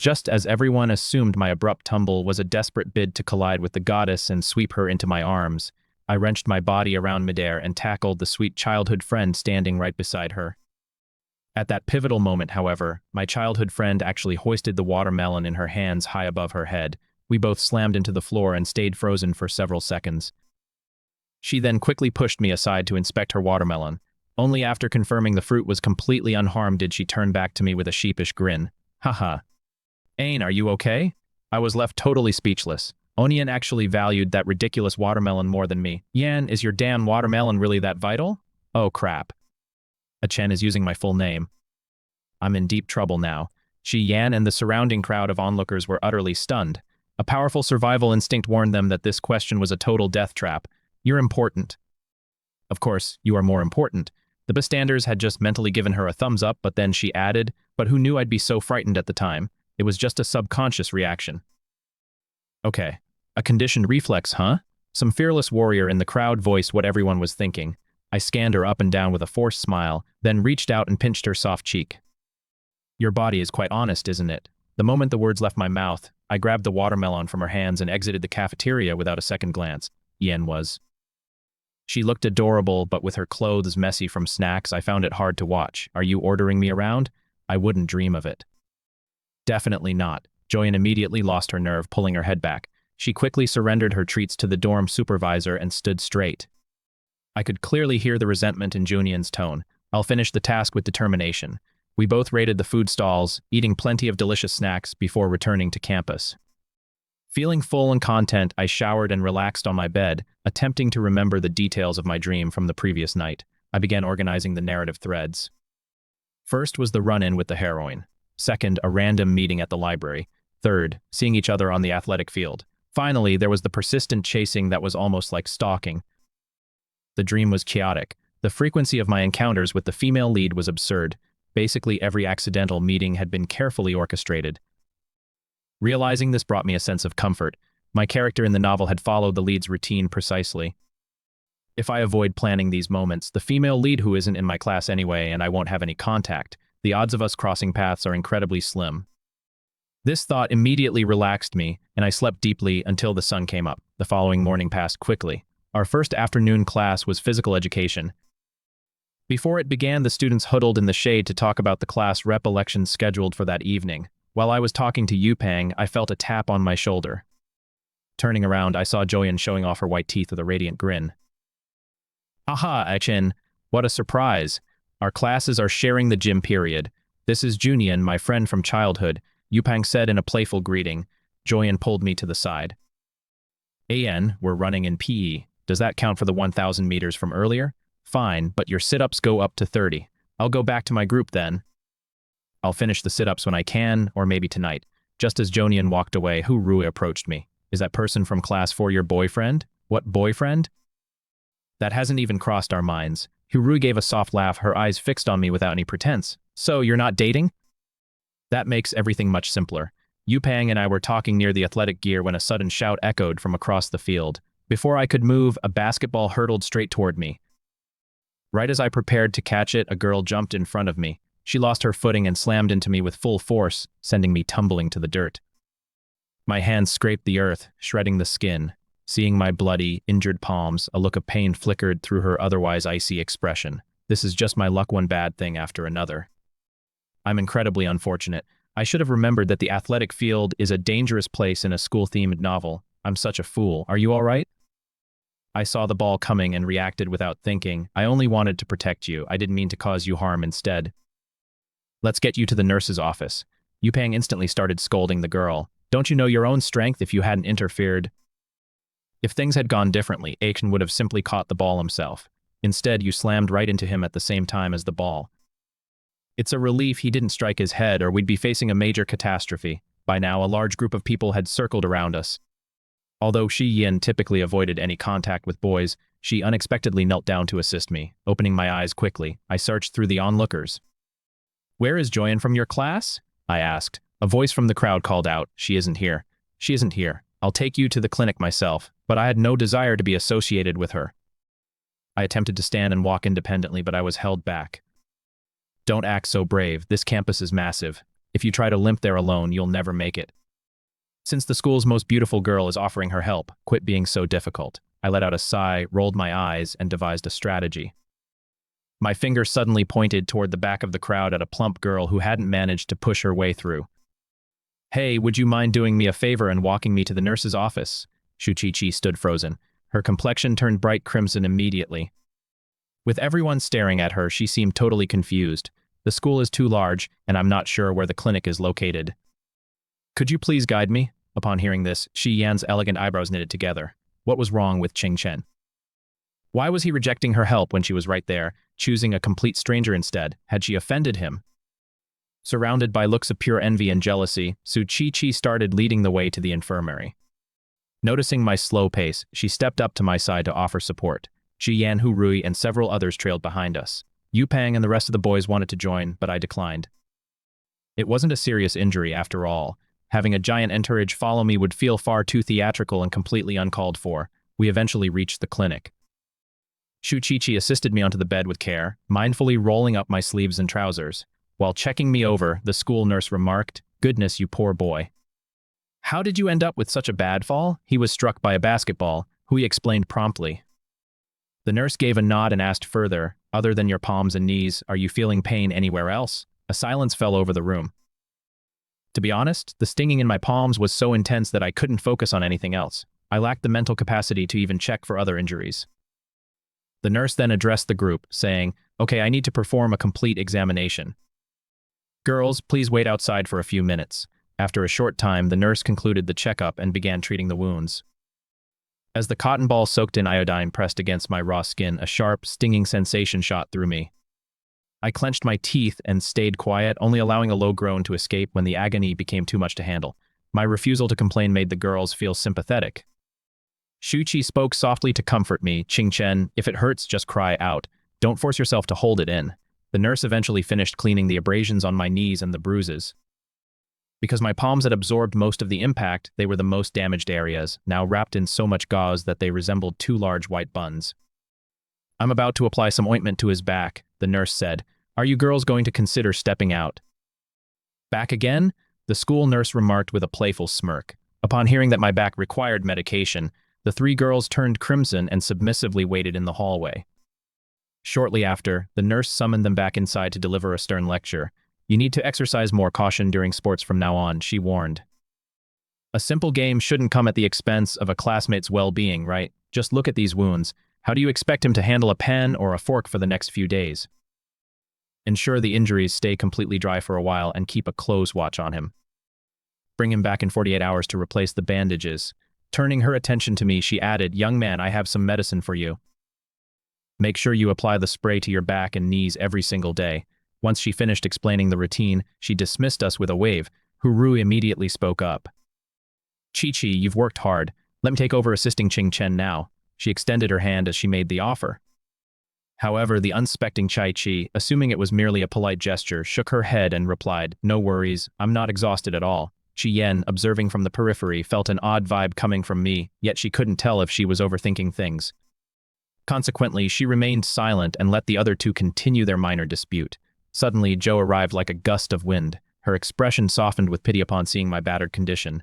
Just as everyone assumed my abrupt tumble was a desperate bid to collide with the goddess and sweep her into my arms, I wrenched my body around midair and tackled the sweet childhood friend standing right beside her. At that pivotal moment, however, my childhood friend actually hoisted the watermelon in her hands high above her head. We both slammed into the floor and stayed frozen for several seconds. She then quickly pushed me aside to inspect her watermelon. Only after confirming the fruit was completely unharmed did she turn back to me with a sheepish grin. Haha. Ain, are you okay? I was left totally speechless. Onion actually valued that ridiculous watermelon more than me. Yan, is your damn watermelon really that vital? Oh crap. Chen is using my full name. I'm in deep trouble now. Shi Yan and the surrounding crowd of onlookers were utterly stunned. A powerful survival instinct warned them that this question was a total death trap. You're important. Of course, you are more important. The bystanders had just mentally given her a thumbs up, but then she added, but who knew I'd be so frightened at the time? It was just a subconscious reaction. Okay, a conditioned reflex, huh? Some fearless warrior in the crowd voiced what everyone was thinking. I scanned her up and down with a forced smile, then reached out and pinched her soft cheek. Your body is quite honest, isn't it? The moment the words left my mouth, I grabbed the watermelon from her hands and exited the cafeteria without a second glance. Yen was. She looked adorable, but with her clothes messy from snacks, I found it hard to watch. Are you ordering me around? I wouldn't dream of it. Definitely not. Joyen immediately lost her nerve, pulling her head back. She quickly surrendered her treats to the dorm supervisor and stood straight. I could clearly hear the resentment in Junian's tone. I'll finish the task with determination. We both raided the food stalls, eating plenty of delicious snacks before returning to campus. Feeling full and content, I showered and relaxed on my bed, attempting to remember the details of my dream from the previous night. I began organizing the narrative threads. First was the run-in with the heroine. Second, a random meeting at the library. Third, seeing each other on the athletic field. Finally, there was the persistent chasing that was almost like stalking. The dream was chaotic. The frequency of my encounters with the female lead was absurd. Basically, every accidental meeting had been carefully orchestrated. Realizing this brought me a sense of comfort. My character in the novel had followed the lead's routine precisely. If I avoid planning these moments, the female lead who isn't in my class anyway and I won't have any contact, the odds of us crossing paths are incredibly slim. This thought immediately relaxed me, and I slept deeply until the sun came up. The following morning passed quickly. Our first afternoon class was physical education. Before it began, the students huddled in the shade to talk about the class rep elections scheduled for that evening. While I was talking to Yupang, I felt a tap on my shoulder. Turning around, I saw Joyen showing off her white teeth with a radiant grin. Aha, Achin, what a surprise. Our classes are sharing the gym period. This is Junian, my friend from childhood, Yupang said in a playful greeting. Joyen pulled me to the side. An, we're running in PE. Does that count for the 1,000 meters from earlier? Fine, but your sit-ups go up to 30. I'll go back to my group then. I'll finish the sit-ups when I can, or maybe tonight. Just as Jonian walked away, Rui approached me. Is that person from class 4 your boyfriend? What boyfriend? That hasn't even crossed our minds. Rui gave a soft laugh, her eyes fixed on me without any pretense. So, you're not dating? That makes everything much simpler. Yupang and I were talking near the athletic gear when a sudden shout echoed from across the field. Before I could move, a basketball hurtled straight toward me. Right as I prepared to catch it, a girl jumped in front of me. She lost her footing and slammed into me with full force, sending me tumbling to the dirt. My hands scraped the earth, shredding the skin. Seeing my bloody, injured palms, a look of pain flickered through her otherwise icy expression. This is just my luck, one bad thing after another. I'm incredibly unfortunate. I should have remembered that the athletic field is a dangerous place in a school-themed novel. I'm such a fool. Are you all right? I saw the ball coming and reacted without thinking. I only wanted to protect you. I didn't mean to cause you harm instead. Let's get you to the nurse's office. Yupang instantly started scolding the girl. Don't you know your own strength? If you hadn't interfered? If things had gone differently, Akin would have simply caught the ball himself. Instead, you slammed right into him at the same time as the ball. It's a relief he didn't strike his head, or we'd be facing a major catastrophe. By now, a large group of people had circled around us. Although Shi Yin typically avoided any contact with boys, she unexpectedly knelt down to assist me. Opening my eyes quickly, I searched through the onlookers. Where is Joyen from your class? I asked. A voice from the crowd called out, She isn't here. She isn't here. I'll take you to the clinic myself. But I had no desire to be associated with her. I attempted to stand and walk independently, but I was held back. Don't act so brave. This campus is massive. If you try to limp there alone, you'll never make it. Since the school's most beautiful girl is offering her help, quit being so difficult. I let out a sigh, rolled my eyes, and devised a strategy. My finger suddenly pointed toward the back of the crowd at a plump girl who hadn't managed to push her way through. Hey, would you mind doing me a favor and walking me to the nurse's office? Shuqiqi stood frozen. Her complexion turned bright crimson immediately. With everyone staring at her, she seemed totally confused. The school is too large, and I'm not sure where the clinic is located. Could you please guide me? Upon hearing this, Shi Yan's elegant eyebrows knitted together. What was wrong with Qing Chen? Why was he rejecting her help when she was right there, choosing a complete stranger instead? Had she offended him? Surrounded by looks of pure envy and jealousy, Su Chi started leading the way to the infirmary. Noticing my slow pace, she stepped up to my side to offer support. Shi Yan, Hu Rui, and several others trailed behind us. Yu Pang and the rest of the boys wanted to join, but I declined. It wasn't a serious injury after all. Having a giant entourage follow me would feel far too theatrical and completely uncalled for. We eventually reached the clinic. Shu Chi assisted me onto the bed with care, mindfully rolling up my sleeves and trousers. While checking me over, the school nurse remarked, "Goodness, you poor boy. How did you end up with such a bad fall?" He was struck by a basketball, Hui explained promptly. The nurse gave a nod and asked further, "Other than your palms and knees, are you feeling pain anywhere else?" A silence fell over the room. To be honest, the stinging in my palms was so intense that I couldn't focus on anything else. I lacked the mental capacity to even check for other injuries. The nurse then addressed the group, saying, "Okay, I need to perform a complete examination. Girls, please wait outside for a few minutes." After a short time, the nurse concluded the checkup and began treating the wounds. As the cotton ball soaked in iodine pressed against my raw skin, a sharp, stinging sensation shot through me. I clenched my teeth and stayed quiet, only allowing a low groan to escape when the agony became too much to handle. My refusal to complain made the girls feel sympathetic. Shu Qi spoke softly to comfort me. "Qing Chen, if it hurts, just cry out. Don't force yourself to hold it in." The nurse eventually finished cleaning the abrasions on my knees and the bruises. Because my palms had absorbed most of the impact, they were the most damaged areas, now wrapped in so much gauze that they resembled two large white buns. "I'm about to apply some ointment to his back," the nurse said. "Are you girls going to consider stepping out?" "Back again?" the school nurse remarked with a playful smirk. Upon hearing that my back required medication, the three girls turned crimson and submissively waited in the hallway. Shortly after, the nurse summoned them back inside to deliver a stern lecture. "You need to exercise more caution during sports from now on," she warned. "A simple game shouldn't come at the expense of a classmate's well-being, right? Just look at these wounds. How do you expect him to handle a pen or a fork for the next few days? Ensure the injuries stay completely dry for a while and keep a close watch on him. Bring him back in 48 hours to replace the bandages." Turning her attention to me, she added, "Young man, I have some medicine for you. Make sure you apply the spray to your back and knees every single day." Once she finished explaining the routine, she dismissed us with a wave. Huru immediately spoke up. "Chi-Chi, you've worked hard. Let me take over assisting Qing Chen now." She extended her hand as she made the offer. However, the unsuspecting Chi-Chi, assuming it was merely a polite gesture, shook her head and replied, "No worries, I'm not exhausted at all." Chi Yen, observing from the periphery, felt an odd vibe coming from me, yet she couldn't tell if she was overthinking things. Consequently, she remained silent and let the other two continue their minor dispute. Suddenly, Joe arrived like a gust of wind. Her expression softened with pity upon seeing my battered condition.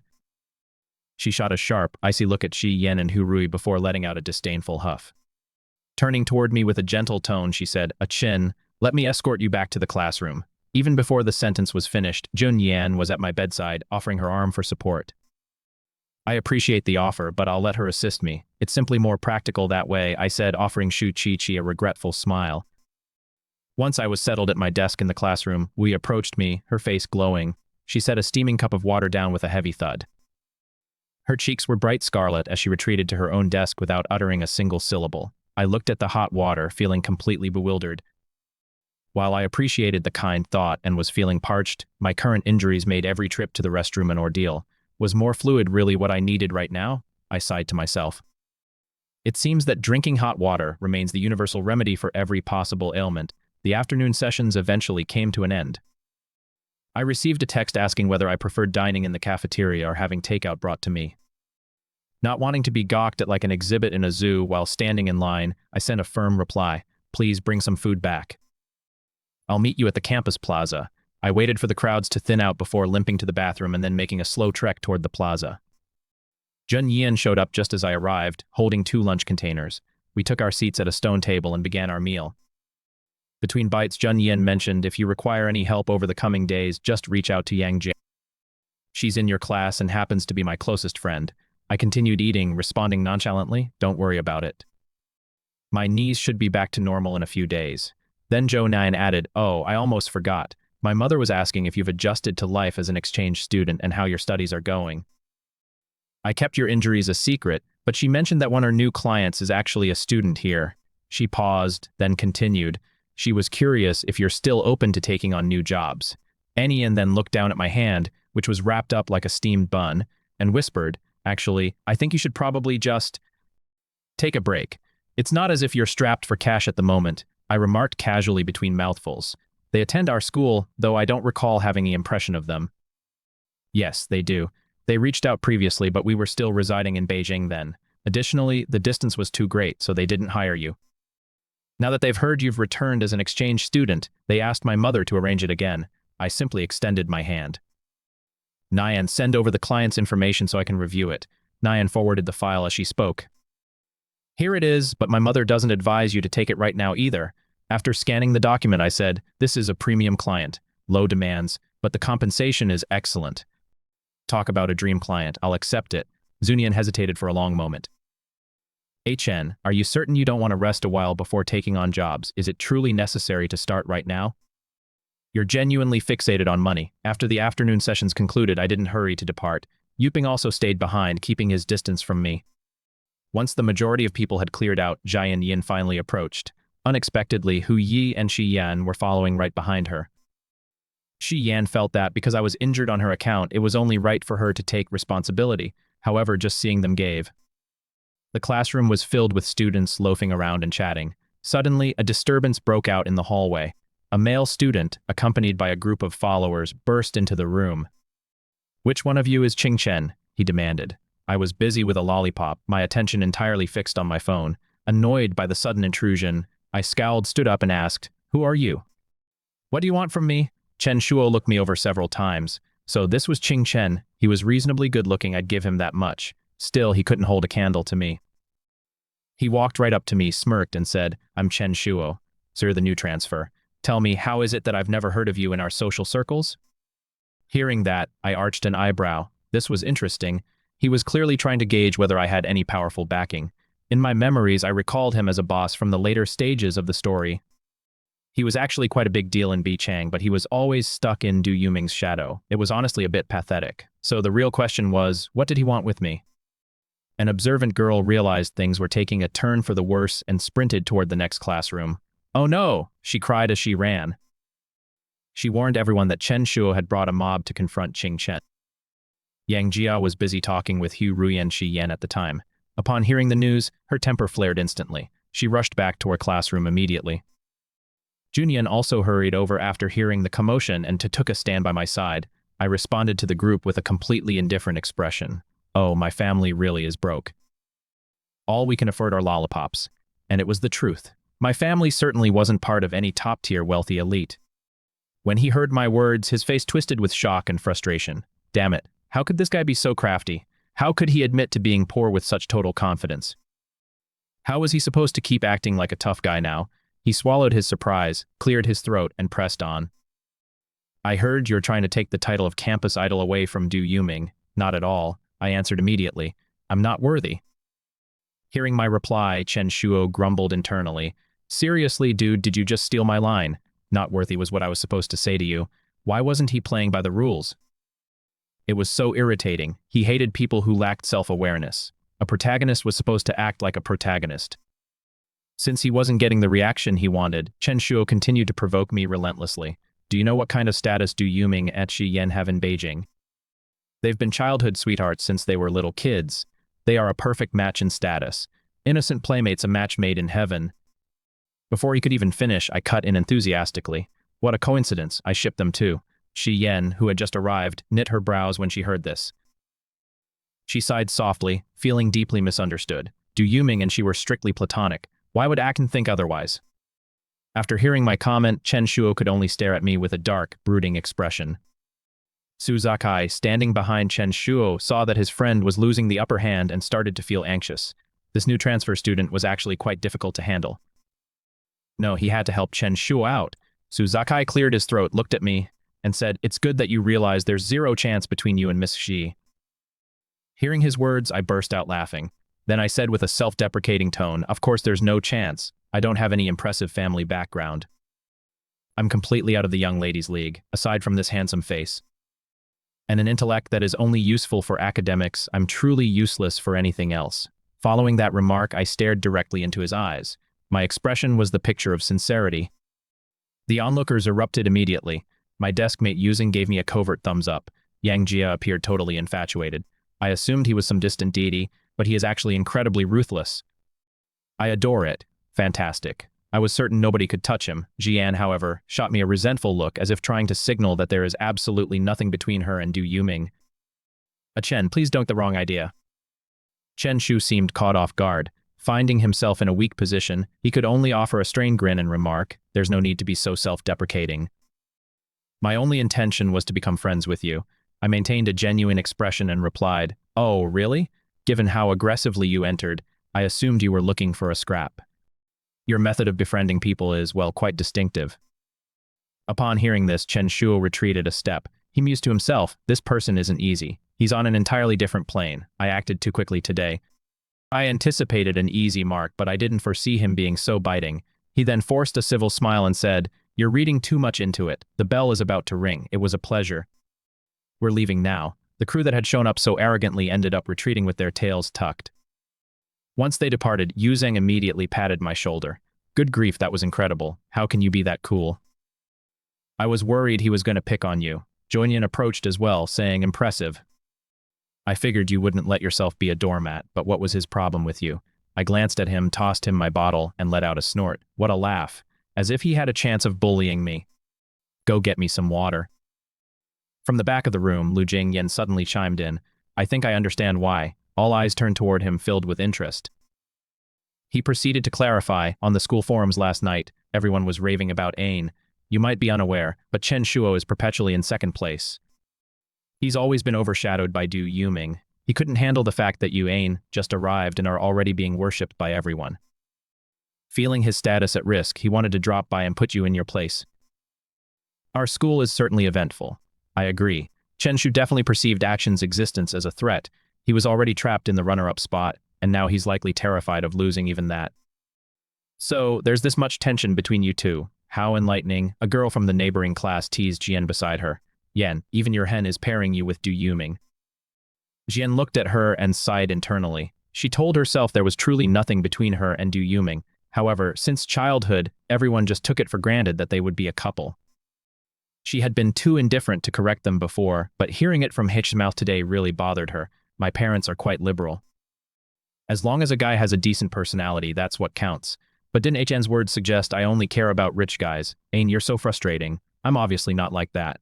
She shot a sharp, icy look at Shi Yen and Hu Rui before letting out a disdainful huff. Turning toward me with a gentle tone, she said, "Chin, let me escort you back to the classroom." Even before the sentence was finished, Jun Yan was at my bedside, offering her arm for support. "I appreciate the offer, but I'll let her assist me. It's simply more practical that way," I said, offering Shu Chi a regretful smile. Once I was settled at my desk in the classroom, Wei approached me, her face glowing. She set a steaming cup of water down with a heavy thud. Her cheeks were bright scarlet as she retreated to her own desk without uttering a single syllable. I looked at the hot water, feeling completely bewildered. While I appreciated the kind thought and was feeling parched, my current injuries made every trip to the restroom an ordeal. Was more fluid really what I needed right now? I sighed to myself. It seems that drinking hot water remains the universal remedy for every possible ailment. The afternoon sessions eventually came to an end. I received a text asking whether I preferred dining in the cafeteria or having takeout brought to me. Not wanting to be gawked at like an exhibit in a zoo while standing in line, I sent a firm reply. "Please bring some food back. I'll meet you at the campus plaza." I waited for the crowds to thin out before limping to the bathroom and then making a slow trek toward the plaza. Jun Yin showed up just as I arrived, holding 2 lunch containers. We took our seats at a stone table and began our meal. Between bites, Jun Yin mentioned, if you require any help over the coming days, just reach out to Yang Jie. She's in your class and happens to be my closest friend. I continued eating, responding nonchalantly, don't worry about it. My knees should be back to normal in a few days. Then Joe Nine added, oh, I almost forgot. My mother was asking if you've adjusted to life as an exchange student and how your studies are going. I kept your injuries a secret, but she mentioned that one of her new clients is actually a student here. She paused, then continued. She was curious if you're still open to taking on new jobs. Anian then looked down at my hand, which was wrapped up like a steamed bun, and whispered, actually, I think you should probably just take a break. It's not as if you're strapped for cash at the moment, I remarked casually between mouthfuls. They attend our school, though I don't recall having the impression of them. Yes, they do. They reached out previously, but we were still residing in Beijing then. Additionally, the distance was too great, so they didn't hire you. Now that they've heard you've returned as an exchange student, they asked my mother to arrange it again. I simply extended my hand. Nyan, send over the client's information so I can review it. Nyan forwarded the file as she spoke. Here it is, but my mother doesn't advise you to take it right now either. After scanning the document, I said, this is a premium client, low demands, but the compensation is excellent. Talk about a dream client, I'll accept it. Zunian hesitated for a long moment. HN, are you certain you don't want to rest a while before taking on jobs? Is it truly necessary to start right now? You're genuinely fixated on money. After the afternoon sessions concluded, I didn't hurry to depart. Yuping also stayed behind, keeping his distance from me. Once the majority of people had cleared out, Jian Yin finally approached. Unexpectedly, Hu Yi and Shi Yan were following right behind her. Shi Yan felt that because I was injured on her account, it was only right for her to take responsibility. However, just seeing them gave. The classroom was filled with students loafing around and chatting. Suddenly, a disturbance broke out in the hallway. A male student, accompanied by a group of followers, burst into the room. Which one of you is Qing Chen? He demanded. I was busy with a lollipop, my attention entirely fixed on my phone. Annoyed by the sudden intrusion, I scowled, stood up and asked, who are you? What do you want from me? Chen Shuo looked me over several times. So this was Qing Chen. He was reasonably good looking, I'd give him that much. Still, he couldn't hold a candle to me. He walked right up to me, smirked, and said, I'm Chen Shuo. Sir, the new transfer. Tell me, how is it that I've never heard of you in our social circles? Hearing that, I arched an eyebrow. This was interesting. He was clearly trying to gauge whether I had any powerful backing. In my memories, I recalled him as a boss from the later stages of the story. He was actually quite a big deal in Bichang, but he was always stuck in Du Yuming's shadow. It was honestly a bit pathetic. So the real question was, what did he want with me? An observant girl realized things were taking a turn for the worse and sprinted toward the next classroom. Oh no, she cried as she ran. She warned everyone that Chen Shuo had brought a mob to confront Qing Chen. Yang Jia was busy talking with Hu Rui and Shi Yan at the time. Upon hearing the news, her temper flared instantly. She rushed back to her classroom immediately. Junyan also hurried over after hearing the commotion and took a stand by my side. I responded to the group with a completely indifferent expression. Oh, my family really is broke. All we can afford are lollipops. And it was the truth. My family certainly wasn't part of any top-tier wealthy elite. When he heard my words, his face twisted with shock and frustration. Damn it, how could this guy be so crafty? How could he admit to being poor with such total confidence? How was he supposed to keep acting like a tough guy now? He swallowed his surprise, cleared his throat, and pressed on. I heard you're trying to take the title of campus idol away from Du Yuming. Not at all, I answered immediately. I'm not worthy. Hearing my reply, Chen Shuo grumbled internally. Seriously, dude, did you just steal my line? Not worthy was what I was supposed to say to you. Why wasn't he playing by the rules? It was so irritating. He hated people who lacked self-awareness. A protagonist was supposed to act like a protagonist. Since he wasn't getting the reaction he wanted, Chen Shuo continued to provoke me relentlessly. Do you know what kind of status Du Yuming and Shi Yan have in Beijing? They've been childhood sweethearts since they were little kids. They are a perfect match in status. Innocent playmates, a match made in heaven. Before he could even finish, I cut in enthusiastically. What a coincidence, I shipped them too. Shi Yan, who had just arrived, knit her brows when she heard this. She sighed softly, feeling deeply misunderstood. Du Yuming and she were strictly platonic. Why would Akin think otherwise? After hearing my comment, Chen Shuo could only stare at me with a dark, brooding expression. Suzakai, standing behind Chen Shuo, saw that his friend was losing the upper hand and started to feel anxious. This new transfer student was actually quite difficult to handle. No, he had to help Chen Shuo out. Suzakai cleared his throat, looked at me, and said, "It's good that you realize there's zero chance between you and Miss Shi." Hearing his words, I burst out laughing. Then I said with a self-deprecating tone, "Of course there's no chance. I don't have any impressive family background. I'm completely out of the young ladies' league, aside from this handsome face. And an intellect that is only useful for academics, I'm truly useless for anything else." Following that remark, I stared directly into his eyes. My expression was the picture of sincerity. The onlookers erupted immediately. My desk mate Yuzing gave me a covert thumbs up. Yang Jia appeared totally infatuated. I assumed he was some distant deity, but he is actually incredibly ruthless. I adore it. Fantastic. I was certain nobody could touch him. Jian, however, shot me a resentful look as if trying to signal that there is absolutely nothing between her and Du Yuming. Chen, please don't get the wrong idea. Chen Shu seemed caught off guard. Finding himself in a weak position, he could only offer a strained grin and remark, "There's no need to be so self-deprecating. My only intention was to become friends with you." I maintained a genuine expression and replied, "Oh, really? Given how aggressively you entered, I assumed you were looking for a scrap. Your method of befriending people is, well, quite distinctive." Upon hearing this, Chen Shuo retreated a step. He mused to himself, "This person isn't easy. He's on an entirely different plane. I acted too quickly today. I anticipated an easy mark, but I didn't foresee him being so biting." He then forced a civil smile and said, "You're reading too much into it. The bell is about to ring. It was a pleasure. We're leaving now." The crew that had shown up so arrogantly ended up retreating with their tails tucked. Once they departed, Yuzeng immediately patted my shoulder. "Good grief, that was incredible. How can you be that cool?" "I was worried he was going to pick on you." Joinian approached as well, saying, "Impressive. I figured you wouldn't let yourself be a doormat, but what was his problem with you?" I glanced at him, tossed him my bottle, and let out a snort. What a laugh. As if he had a chance of bullying me. "Go get me some water." From the back of the room, Lu Jingyan suddenly chimed in. "I think I understand why." All eyes turned toward him, filled with interest. He proceeded to clarify, "On the school forums last night, everyone was raving about Ain. You might be unaware, but Chen Shuo is perpetually in second place. He's always been overshadowed by Du Yuming. He couldn't handle the fact that you, Ain, just arrived and are already being worshipped by everyone. Feeling his status at risk, he wanted to drop by and put you in your place. Our school is certainly eventful." I agree. Chen Shu definitely perceived Action's existence as a threat. He was already trapped in the runner-up spot, and now he's likely terrified of losing even that. "So, there's this much tension between you two. How enlightening." A girl from the neighboring class teased Jian beside her. "Yan, even your hen is pairing you with Du Yuming." Jian looked at her and sighed internally. She told herself there was truly nothing between her and Du Yuming. However, since childhood, everyone just took it for granted that they would be a couple. She had been too indifferent to correct them before, but hearing it from H's mouth today really bothered her. My parents are quite liberal. As long as a guy has a decent personality, that's what counts. But didn't HN's words suggest I only care about rich guys? Ain, you're so frustrating. I'm obviously not like that.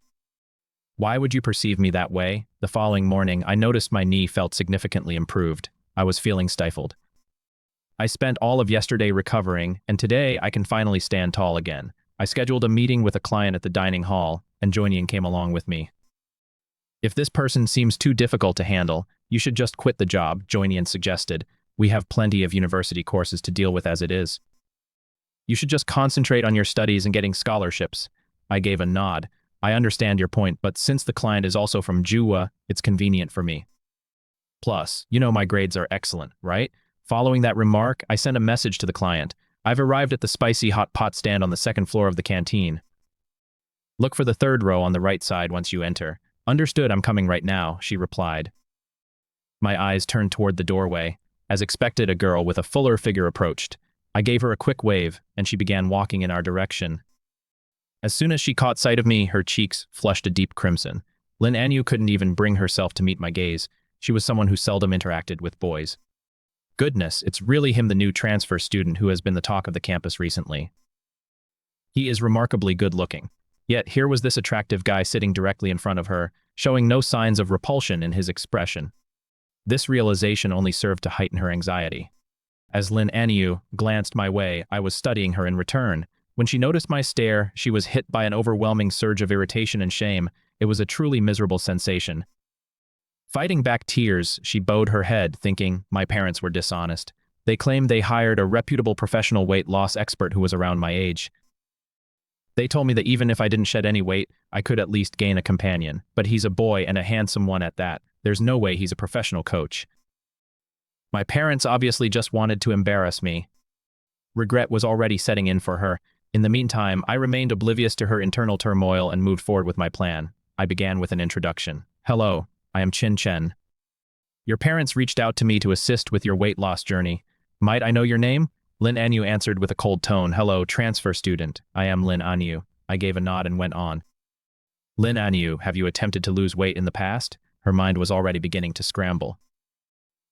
Why would you perceive me that way? The following morning, I noticed my knee felt significantly improved. I was feeling stifled. I spent all of yesterday recovering, and today I can finally stand tall again. I scheduled a meeting with a client at the dining hall, and Joinian came along with me. "If this person seems too difficult to handle, you should just quit the job," Joinian suggested. "We have plenty of university courses to deal with as it is. You should just concentrate on your studies and getting scholarships." I gave a nod. "I understand your point, but since the client is also from Juwa, it's convenient for me. Plus, you know my grades are excellent, right?" Following that remark, I sent a message to the client. "I've arrived at the spicy hot pot stand on the second floor of the canteen. Look for the third row on the right side once you enter." "Understood, I'm coming right now," she replied. My eyes turned toward the doorway. As expected, a girl with a fuller figure approached. I gave her a quick wave, and she began walking in our direction. As soon as she caught sight of me, her cheeks flushed a deep crimson. Lin Anu couldn't even bring herself to meet my gaze. She was someone who seldom interacted with boys. Goodness, it's really him, the new transfer student who has been the talk of the campus recently. He is remarkably good-looking. Yet here was this attractive guy sitting directly in front of her, showing no signs of repulsion in his expression. This realization only served to heighten her anxiety. As Lin Anu glanced my way, I was studying her in return. When she noticed my stare, she was hit by an overwhelming surge of irritation and shame. It was a truly miserable sensation. Fighting back tears, she bowed her head, thinking my parents were dishonest. They claimed they hired a reputable professional weight loss expert who was around my age. They told me that even if I didn't shed any weight, I could at least gain a companion. But he's a boy and a handsome one at that. There's no way he's a professional coach. My parents obviously just wanted to embarrass me. Regret was already setting in for her. In the meantime, I remained oblivious to her internal turmoil and moved forward with my plan. I began with an introduction. Hello, I am Chin Chen. Your parents reached out to me to assist with your weight loss journey. Might I know your name? Lin Anyu answered with a cold tone. Hello, transfer student. I am Lin Anyu. I gave a nod and went on. Lin Anyu, have you attempted to lose weight in the past? Her mind was already beginning to scramble.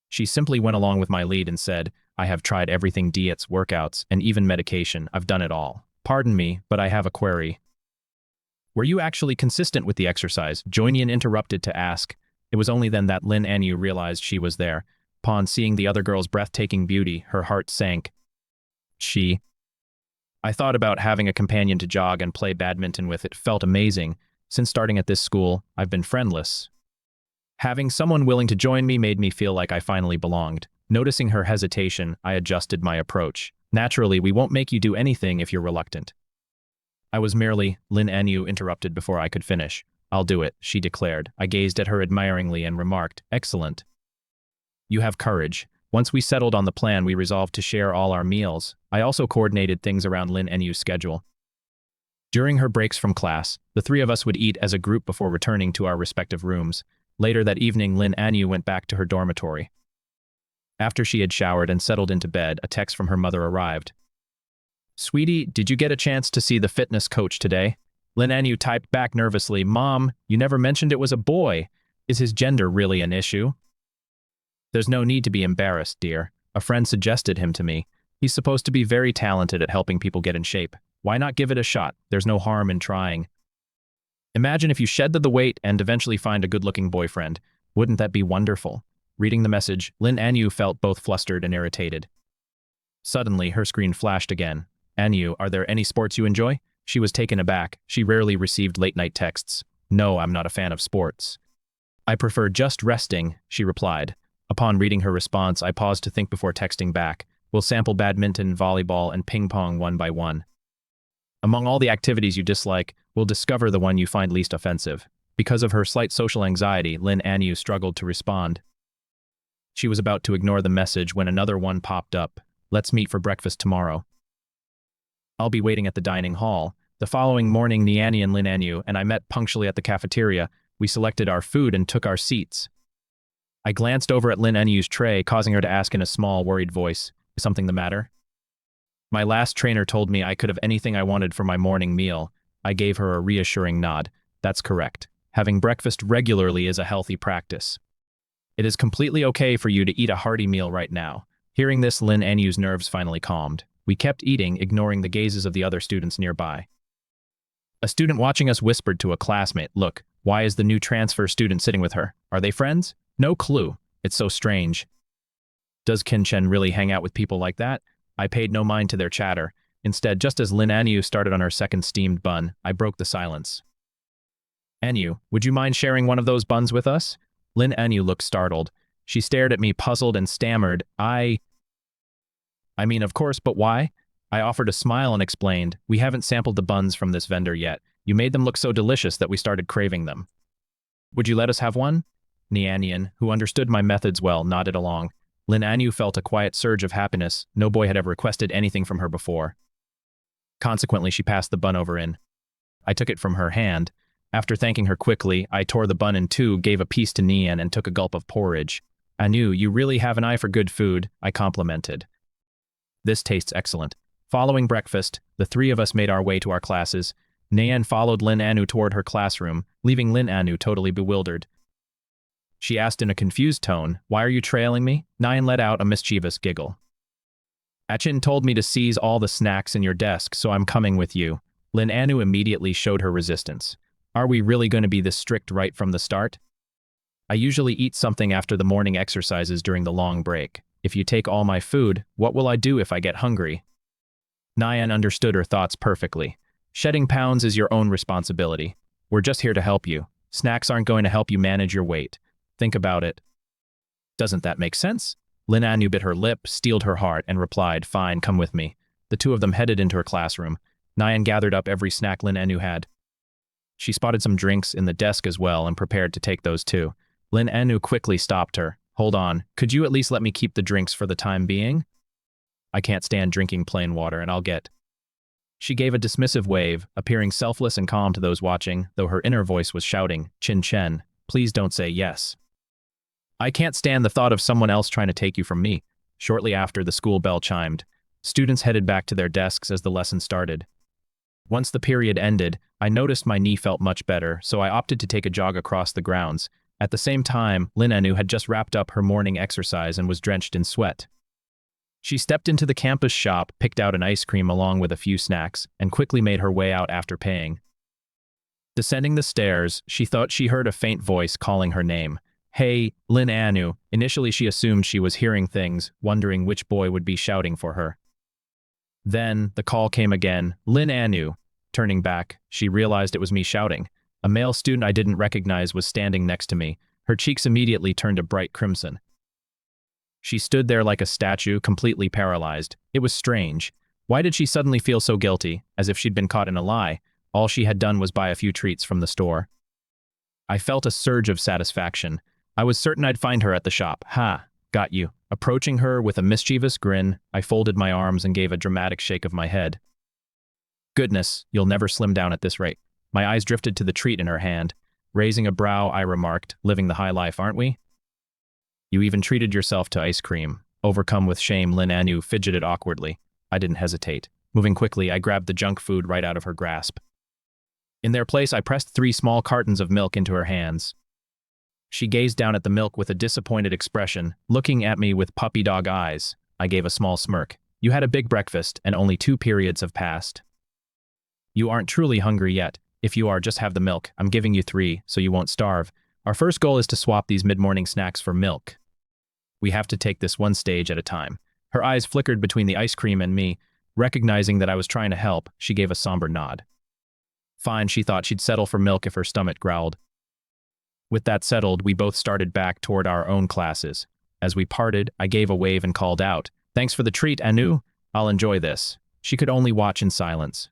She simply went along with my lead and said, I have tried everything, diets, workouts, and even medication. I've done it all. Pardon me, but I have a query. Were you actually consistent with the exercise? Joinian interrupted to ask. It was only then that Lin Anyu realized she was there. Upon seeing the other girl's breathtaking beauty, her heart sank. I thought about having a companion to jog and play badminton with. It felt amazing. Since starting at this school, I've been friendless. Having someone willing to join me made me feel like I finally belonged. Noticing her hesitation, I adjusted my approach. Naturally, we won't make you do anything if you're reluctant. I was merely, Lin Anyu interrupted before I could finish. I'll do it, she declared. I gazed at her admiringly and remarked, excellent. You have courage. Once we settled on the plan, we resolved to share all our meals. I also coordinated things around Lin Anyu's schedule. During her breaks from class, the three of us would eat as a group before returning to our respective rooms. Later that evening, Lin Anyu went back to her dormitory. After she had showered and settled into bed, a text from her mother arrived. Sweetie, did you get a chance to see the fitness coach today? Lin Anyu typed back nervously, Mom, you never mentioned it was a boy. Is his gender really an issue? There's no need to be embarrassed, dear. A friend suggested him to me. He's supposed to be very talented at helping people get in shape. Why not give it a shot? There's no harm in trying. Imagine if you shed the weight and eventually find a good-looking boyfriend. Wouldn't that be wonderful? Reading the message, Lin Anyu felt both flustered and irritated. Suddenly, her screen flashed again. Anyu, are there any sports you enjoy? She was taken aback. She rarely received late-night texts. No, I'm not a fan of sports. I prefer just resting, she replied. Upon reading her response, I paused to think before texting back. We'll sample badminton, volleyball, and ping-pong one by one. Among all the activities you dislike, we'll discover the one you find least offensive. Because of her slight social anxiety, Lin Anyu struggled to respond. She was about to ignore the message when another one popped up. Let's meet for breakfast tomorrow. I'll be waiting at the dining hall. The following morning, Niani and Lin Anyu and I met punctually at the cafeteria. We selected our food and took our seats. I glanced over at Lin Anyu's tray, causing her to ask in a small, worried voice, is something the matter? My last trainer told me I could have anything I wanted for my morning meal. I gave her a reassuring nod. That's correct. Having breakfast regularly is a healthy practice. It is completely okay for you to eat a hearty meal right now. Hearing this, Lin Anyu's nerves finally calmed. We kept eating, ignoring the gazes of the other students nearby. A student watching us whispered to a classmate, look, why is the new transfer student sitting with her? Are they friends? No clue. It's so strange. Does Kin Chen really hang out with people like that? I paid no mind to their chatter. Instead, just as Lin Anyu started on her second steamed bun, I broke the silence. Anyu, would you mind sharing one of those buns with us? Lin Anyu looked startled. She stared at me, puzzled, and stammered, I mean, of course, but why? I offered a smile and explained, we haven't sampled the buns from this vendor yet. You made them look so delicious that we started craving them. Would you let us have one? Nianian, who understood my methods well, nodded along. Lin Anyu felt a quiet surge of happiness. No boy had ever requested anything from her before. Consequently, she passed the bun over in. I took it from her hand. After thanking her quickly, I tore the bun in two, gave a piece to Nian, and took a gulp of porridge. Anu, you really have an eye for good food, I complimented. This tastes excellent. Following breakfast, the three of us made our way to our classes. Nian followed Lin Anu toward her classroom, leaving Lin Anu totally bewildered. She asked in a confused tone, why are you trailing me? Nian let out a mischievous giggle. Achin told me to seize all the snacks in your desk, so I'm coming with you. Lin Anu immediately showed her resistance. Are we really going to be this strict right from the start? I usually eat something after the morning exercises during the long break. If you take all my food, what will I do if I get hungry? Nyan understood her thoughts perfectly. Shedding pounds is your own responsibility. We're just here to help you. Snacks aren't going to help you manage your weight. Think about it. Doesn't that make sense? Lin Anu bit her lip, steeled her heart, and replied, Fine, come with me. The two of them headed into her classroom. Nyan gathered up every snack Lin Anu had. She spotted some drinks in the desk as well and prepared to take those too. Lin Anu quickly stopped her. Hold on, could you at least let me keep the drinks for the time being? I can't stand drinking plain water, and I'll get. She gave a dismissive wave, appearing selfless and calm to those watching, though her inner voice was shouting, Chin Chen, please don't say yes. I can't stand the thought of someone else trying to take you from me. Shortly after, the school bell chimed. Students headed back to their desks as the lesson started. Once the period ended, I noticed my knee felt much better, so I opted to take a jog across the grounds. At the same time, Lin Anu had just wrapped up her morning exercise and was drenched in sweat. She stepped into the campus shop, picked out an ice cream along with a few snacks, and quickly made her way out after paying. Descending the stairs, she thought she heard a faint voice calling her name. Hey, Lin Anu. Initially she assumed she was hearing things, wondering which boy would be shouting for her. Then, the call came again, Lin Anu. Turning back, she realized it was me shouting. A male student I didn't recognize was standing next to me. Her cheeks immediately turned a bright crimson. She stood there like a statue, completely paralyzed. It was strange. Why did she suddenly feel so guilty, as if she'd been caught in a lie? All she had done was buy a few treats from the store. I felt a surge of satisfaction. I was certain I'd find her at the shop. Ha, got you. Approaching her with a mischievous grin, I folded my arms and gave a dramatic shake of my head. Goodness, you'll never slim down at this rate. My eyes drifted to the treat in her hand. Raising a brow, I remarked, living the high life, aren't we? You even treated yourself to ice cream. Overcome with shame, Lin Anu fidgeted awkwardly. I didn't hesitate. Moving quickly, I grabbed the junk food right out of her grasp. In their place, I pressed 3 small cartons of milk into her hands. She gazed down at the milk with a disappointed expression, looking at me with puppy dog eyes. I gave a small smirk. You had a big breakfast, and only 2 periods have passed. You aren't truly hungry yet. If you are, just have the milk. I'm giving you 3, so you won't starve. Our first goal is to swap these mid-morning snacks for milk. We have to take this one stage at a time. Her eyes flickered between the ice cream and me. Recognizing that I was trying to help, she gave a somber nod. Fine, she thought she'd settle for milk if her stomach growled. With that settled, we both started back toward our own classes. As we parted, I gave a wave and called out, Thanks for the treat, Anu. I'll enjoy this. She could only watch in silence.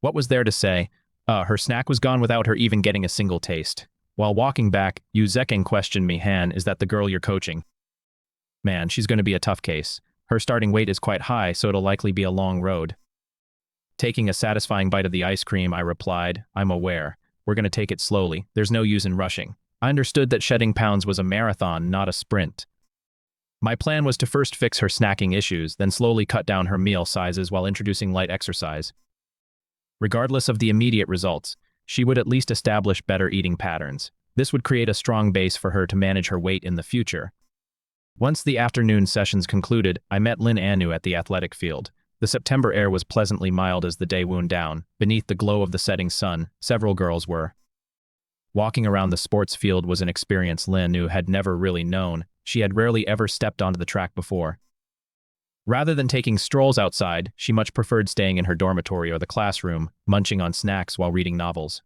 What was there to say? Her snack was gone without her even getting a single taste. While walking back, Yu Zekeng questioned me, Han, is that the girl you're coaching? Man, she's going to be a tough case. Her starting weight is quite high, so it'll likely be a long road. Taking a satisfying bite of the ice cream, I replied, I'm aware. We're going to take it slowly. There's no use in rushing. I understood that shedding pounds was a marathon, not a sprint. My plan was to first fix her snacking issues, then slowly cut down her meal sizes while introducing light exercise. Regardless of the immediate results, she would at least establish better eating patterns. This would create a strong base for her to manage her weight in the future. Once the afternoon sessions concluded, I met Lin Anu at the athletic field. The September air was pleasantly mild as the day wound down. Beneath the glow of the setting sun, several girls were. Walking around the sports field was an experience Lin Anu had never really known. She had rarely ever stepped onto the track before. Rather than taking strolls outside, she much preferred staying in her dormitory or the classroom, munching on snacks while reading novels.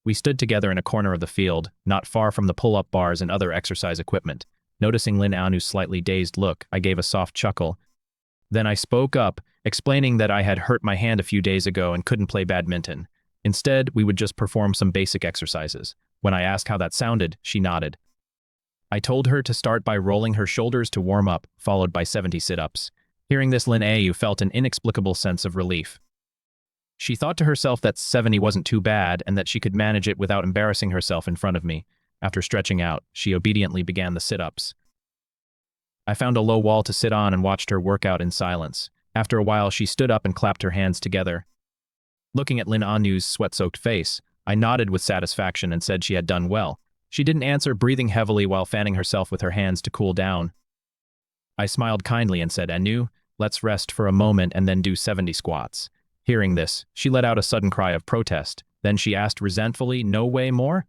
We stood together in a corner of the field, not far from the pull-up bars and other exercise equipment. Noticing Lin Anu's slightly dazed look, I gave a soft chuckle. Then I spoke up, explaining that I had hurt my hand a few days ago and couldn't play badminton. Instead, we would just perform some basic exercises. When I asked how that sounded, she nodded. I told her to start by rolling her shoulders to warm up, followed by 70 sit-ups. Hearing this, Lin Anu felt an inexplicable sense of relief. She thought to herself that 70 wasn't too bad and that she could manage it without embarrassing herself in front of me. After stretching out, she obediently began the sit-ups. I found a low wall to sit on and watched her work out in silence. After a while, she stood up and clapped her hands together. Looking at Lin Anu's sweat-soaked face, I nodded with satisfaction and said she had done well. She didn't answer, breathing heavily while fanning herself with her hands to cool down. I smiled kindly and said, Anu, let's rest for a moment and then do 70 squats. Hearing this, she let out a sudden cry of protest. Then she asked resentfully, no way more?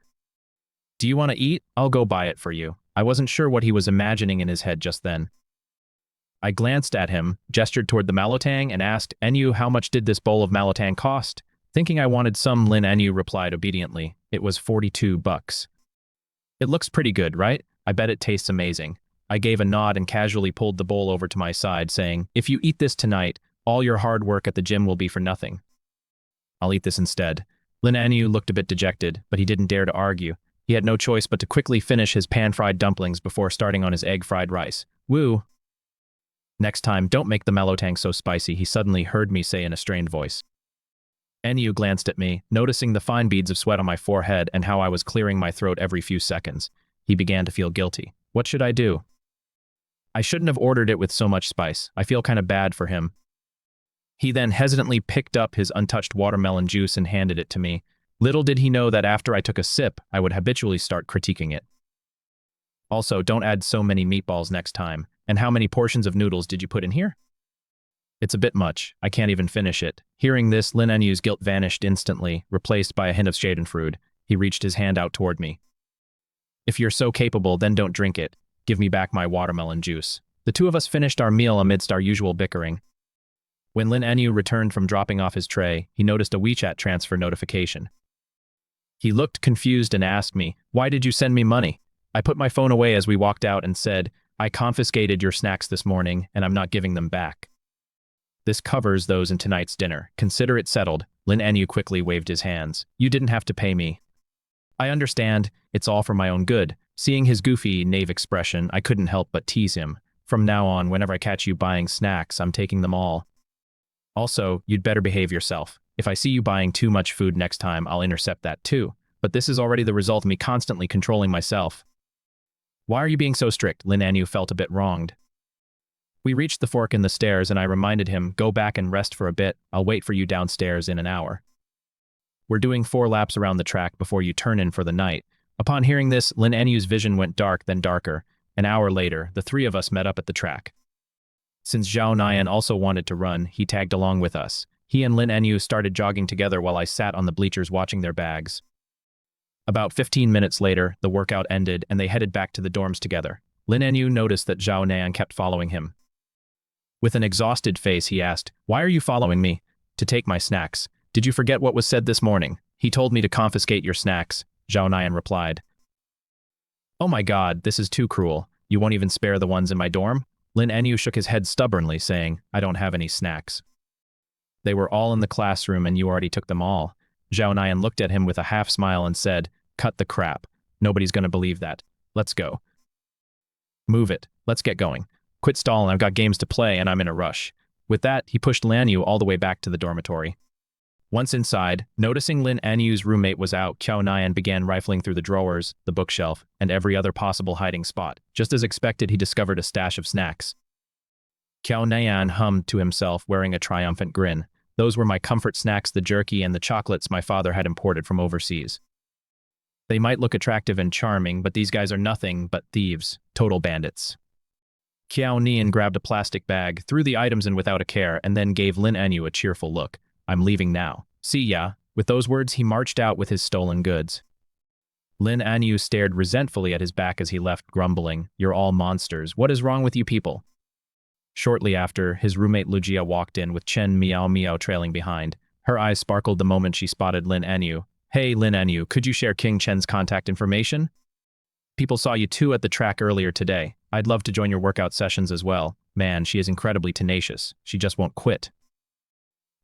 Do you want to eat? I'll go buy it for you. I wasn't sure what he was imagining in his head just then. I glanced at him, gestured toward the malotang, and asked, Enyu, how much did this bowl of malotang cost? Thinking I wanted some, Lin Enyu replied obediently. It was 42 bucks. It looks pretty good, right? I bet it tastes amazing. I gave a nod and casually pulled the bowl over to my side, saying, if you eat this tonight, all your hard work at the gym will be for nothing. I'll eat this instead. Lin Enyu looked a bit dejected, but he didn't dare to argue. He had no choice but to quickly finish his pan-fried dumplings before starting on his egg-fried rice. Woo! Next time, don't make the malotang so spicy, he suddenly heard me say in a strained voice. Enyu glanced at me, noticing the fine beads of sweat on my forehead and how I was clearing my throat every few seconds. He began to feel guilty. What should I do? I shouldn't have ordered it with so much spice. I feel kind of bad for him. He then hesitantly picked up his untouched watermelon juice and handed it to me. Little did he know that after I took a sip, I would habitually start critiquing it. Also, don't add so many meatballs next time. And how many portions of noodles did you put in here? It's a bit much. I can't even finish it. Hearing this, Lin Enyu's guilt vanished instantly, replaced by a hint of schadenfreude. He reached his hand out toward me. If you're so capable, then don't drink it. Give me back my watermelon juice. The two of us finished our meal amidst our usual bickering. When Lin Enyu returned from dropping off his tray, he noticed a WeChat transfer notification. He looked confused and asked me, why did you send me money? I put my phone away as we walked out and said, I confiscated your snacks this morning, and I'm not giving them back. This covers those in tonight's dinner. Consider it settled. Lin Enyu quickly waved his hands. You didn't have to pay me. I understand. It's all for my own good. Seeing his goofy, knave expression, I couldn't help but tease him. From now on, whenever I catch you buying snacks, I'm taking them all. Also, you'd better behave yourself. If I see you buying too much food next time, I'll intercept that too. But this is already the result of me constantly controlling myself. Why are you being so strict? Lin Enyu felt a bit wronged. We reached the fork in the stairs and I reminded him, go back and rest for a bit. I'll wait for you downstairs in an hour. We're doing 4 laps around the track before you turn in for the night. Upon hearing this, Lin Enyu's vision went dark, then darker. An hour later, the 3 of us met up at the track. Since Zhao Nian also wanted to run, he tagged along with us. He and Lin Enyu started jogging together while I sat on the bleachers watching their bags. About 15 minutes later, the workout ended and they headed back to the dorms together. Lin Enyu noticed that Zhao Nian kept following him. With an exhausted face, he asked, why are you following me? To take my snacks. Did you forget what was said this morning? He told me to confiscate your snacks, Zhao Nian replied. Oh my god, this is too cruel. You won't even spare the ones in my dorm? Lin Enyu shook his head stubbornly, saying, I don't have any snacks. They were all in the classroom and you already took them all. Zhao Nian looked at him with a half smile and said, cut the crap. Nobody's going to believe that. Let's go. Move it. Let's get going. Quit stalling, I've got games to play and I'm in a rush. With that, he pushed Lin Enyu all the way back to the dormitory. Once inside, noticing Lin Enyu's roommate was out, Zhao Nian began rifling through the drawers, the bookshelf, and every other possible hiding spot. Just as expected, he discovered a stash of snacks. Zhao Nian hummed to himself, wearing a triumphant grin. Those were my comfort snacks, the jerky and the chocolates my father had imported from overseas. They might look attractive and charming, but these guys are nothing but thieves, total bandits. Zhao Nian grabbed a plastic bag, threw the items in without a care, and then gave Lin Enyu a cheerful look. I'm leaving now. See ya. With those words, he marched out with his stolen goods. Lin Enyu stared resentfully at his back as he left, grumbling, you're all monsters. What is wrong with you people? Shortly after, his roommate Lugia walked in with Chen Miao Miao trailing behind. Her eyes sparkled the moment she spotted Lin Enyu. Hey, Lin Enyu, could you share King Chen's contact information? People saw you two at the track earlier today. I'd love to join your workout sessions as well. Man, she is incredibly tenacious. She just won't quit.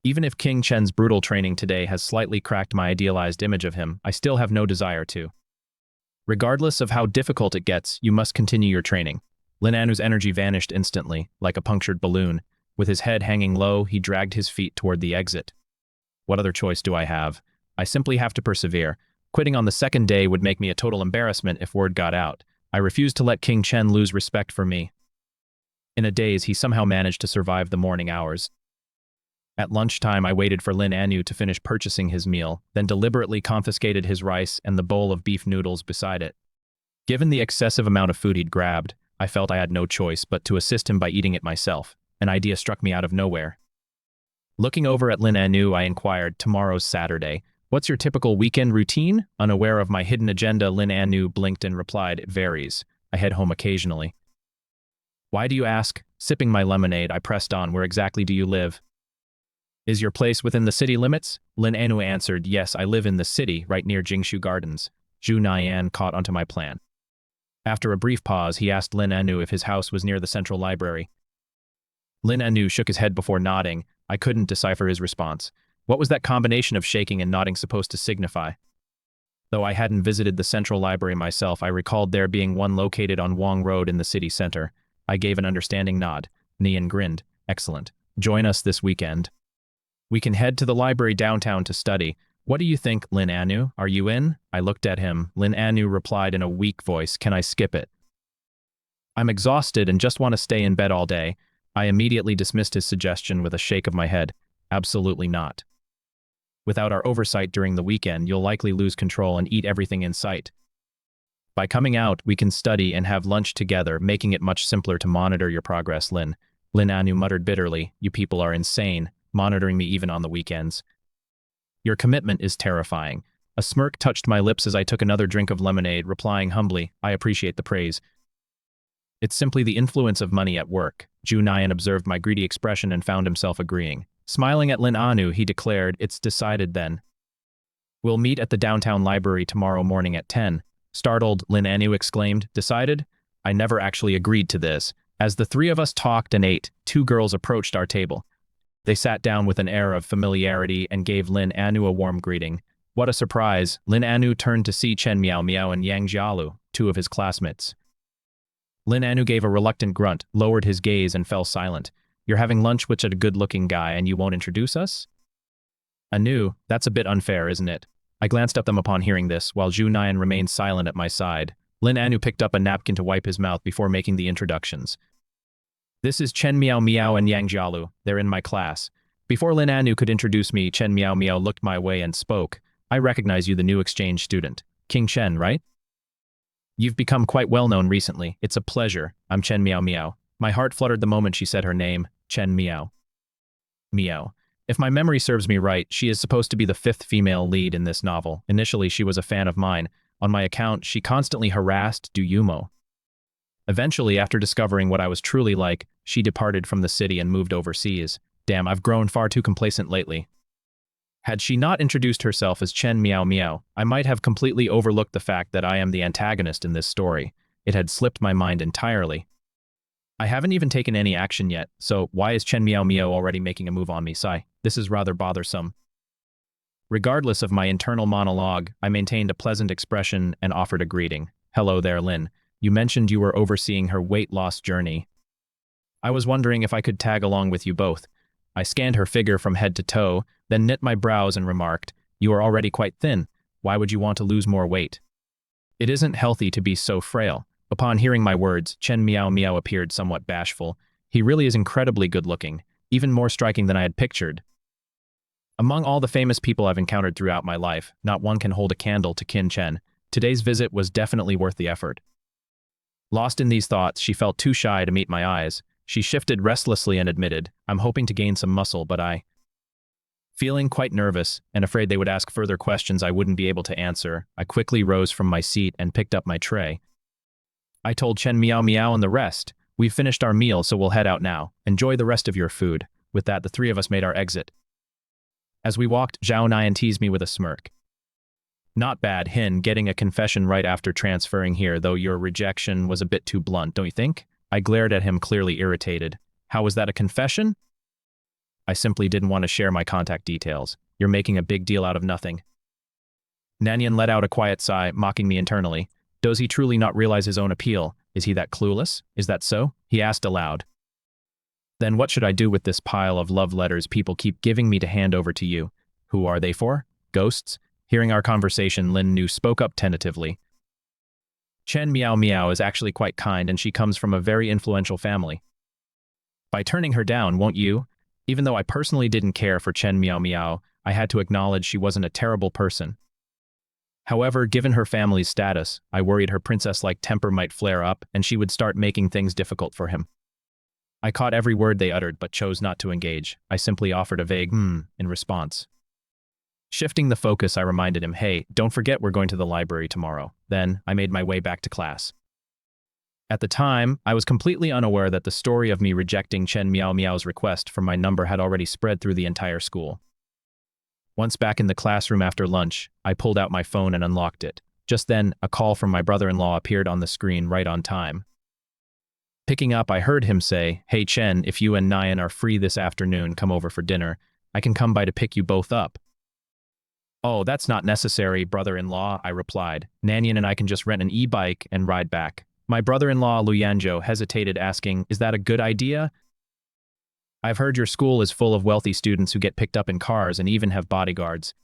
Even if King Chen's brutal training today has slightly cracked my idealized image of him, I still have no desire to. Regardless of how difficult it gets, you must continue your training. Lin Enyu's energy vanished instantly, like a punctured balloon. With his head hanging low, he dragged his feet toward the exit. What other choice do I have? I simply have to persevere. Quitting on the second day would make me a total embarrassment if word got out. I refused to let King Chen lose respect for me. In a daze, he somehow managed to survive the morning hours. At lunchtime, I waited for Lin Enyu to finish purchasing his meal, then deliberately confiscated his rice and the bowl of beef noodles beside it. Given the excessive amount of food he'd grabbed, I felt I had no choice but to assist him by eating it myself. An idea struck me out of nowhere. Looking over at Lin Enyu, I inquired, tomorrow's Saturday. What's your typical weekend routine? Unaware of my hidden agenda, Lin Enyu blinked and replied, it varies. I head home occasionally. Why do you ask? Sipping my lemonade, I pressed on. Where exactly do you live? Is your place within the city limits? Lin Anu answered, yes, I live in the city, right near Jingshu Gardens. Zhu Naian caught onto my plan. After a brief pause, he asked Lin Anu if his house was near the central library. Lin Anu shook his head before nodding. I couldn't decipher his response. What was that combination of shaking and nodding supposed to signify? Though I hadn't visited the central library myself, I recalled there being one located on Wong Road in the city center. I gave an understanding nod. Nian grinned. Excellent. Join us this weekend. We can head to the library downtown to study. What do you think, Lin Anu? Are you in? I looked at him. Lin Anu replied in a weak voice, can I skip it? I'm exhausted and just want to stay in bed all day. I immediately dismissed his suggestion with a shake of my head. Absolutely not. Without our oversight during the weekend, you'll likely lose control and eat everything in sight. By coming out, we can study and have lunch together, making it much simpler to monitor your progress, Lin. Lin Anu muttered bitterly, you people are insane, monitoring me even on the weekends. Your commitment is terrifying. A smirk touched my lips as I took another drink of lemonade, replying humbly, I appreciate the praise. It's simply the influence of money at work. Zhu Naian observed my greedy expression and found himself agreeing. Smiling at Lin Anu, he declared, it's decided then. We'll meet at the downtown library tomorrow morning at 10. Startled, Lin Anu exclaimed, decided? I never actually agreed to this. As the three of us talked and ate, two girls approached our table. They sat down with an air of familiarity and gave Lin Anu a warm greeting. What a surprise! Lin Anu turned to see Chen Miao Miao and Yang Jialu, two of his classmates. Lin Anu gave a reluctant grunt, lowered his gaze, and fell silent. You're having lunch with a good-looking guy and you won't introduce us? Anu, that's a bit unfair, isn't it? I glanced at them upon hearing this, while Zhu Naian remained silent at my side. Lin Anu picked up a napkin to wipe his mouth before making the introductions. This is Chen Miao Miao and Yang Jialu. They're in my class. Before Lin Anu could introduce me, Chen Miao Miao looked my way and spoke. I recognize you, the new exchange student. King Chen, right? You've become quite well-known recently. It's a pleasure. I'm Chen Miao Miao. My heart fluttered the moment she said her name, Chen Miao. Miao. If my memory serves me right, she is supposed to be the fifth female lead in this novel. Initially, she was a fan of mine. On my account, she constantly harassed Duyumo. Eventually, after discovering what I was truly like, she departed from the city and moved overseas. Damn, I've grown far too complacent lately. Had she not introduced herself as Chen Miao Miao, I might have completely overlooked the fact that I am the antagonist in this story. It had slipped my mind entirely. I haven't even taken any action yet, so why is Chen Miao Miao already making a move on me, Sai? This is rather bothersome. Regardless of my internal monologue, I maintained a pleasant expression and offered a greeting. Hello there, Lin. You mentioned you were overseeing her weight loss journey. I was wondering if I could tag along with you both. I scanned her figure from head to toe, then knit my brows and remarked, you are already quite thin. Why would you want to lose more weight? It isn't healthy to be so frail. Upon hearing my words, Chen Miao Miao appeared somewhat bashful. He really is incredibly good-looking, even more striking than I had pictured. Among all the famous people I've encountered throughout my life, not one can hold a candle to Qin Chen. Today's visit was definitely worth the effort. Lost in these thoughts, she felt too shy to meet my eyes. She shifted restlessly and admitted, I'm hoping to gain some muscle, but Feeling quite nervous and afraid they would ask further questions I wouldn't be able to answer, I quickly rose from my seat and picked up my tray. I told Chen Miao Miao and the rest, we've finished our meal, so we'll head out now. Enjoy the rest of your food. With that, the three of us made our exit. As we walked, Zhao Naian teased me with a smirk. Not bad, Hin, getting a confession right after transferring here, though your rejection was a bit too blunt, don't you think? I glared at him, clearly irritated. How was that a confession? I simply didn't want to share my contact details. You're making a big deal out of nothing. Nanian let out a quiet sigh, mocking me internally. Does he truly not realize his own appeal? Is he that clueless? Is that so? He asked aloud. Then what should I do with this pile of love letters people keep giving me to hand over to you? Who are they for? Ghosts? Hearing our conversation, Lin Nu spoke up tentatively. Chen Miao Miao is actually quite kind and she comes from a very influential family. By turning her down, won't you? Even though I personally didn't care for Chen Miao Miao, I had to acknowledge she wasn't a terrible person. However, given her family's status, I worried her princess-like temper might flare up and she would start making things difficult for him. I caught every word they uttered but chose not to engage. I simply offered a vague in response. Shifting the focus, I reminded him, hey, don't forget we're going to the library tomorrow. Then, I made my way back to class. At the time, I was completely unaware that the story of me rejecting Chen Miao Miao's request for my number had already spread through the entire school. Once back in the classroom after lunch, I pulled out my phone and unlocked it. Just then, a call from my brother-in-law appeared on the screen right on time. Picking up, I heard him say, "Hey Chen, if you and Nyan are free this afternoon, come over for dinner. I can come by to pick you both up." "Oh, that's not necessary, brother-in-law," I replied. "Nyan and I can just rent an e-bike and ride back." My brother-in-law, Lu Yanzhou, hesitated, asking, "Is that a good idea? I've heard your school is full of wealthy students who get picked up in cars and even have bodyguards.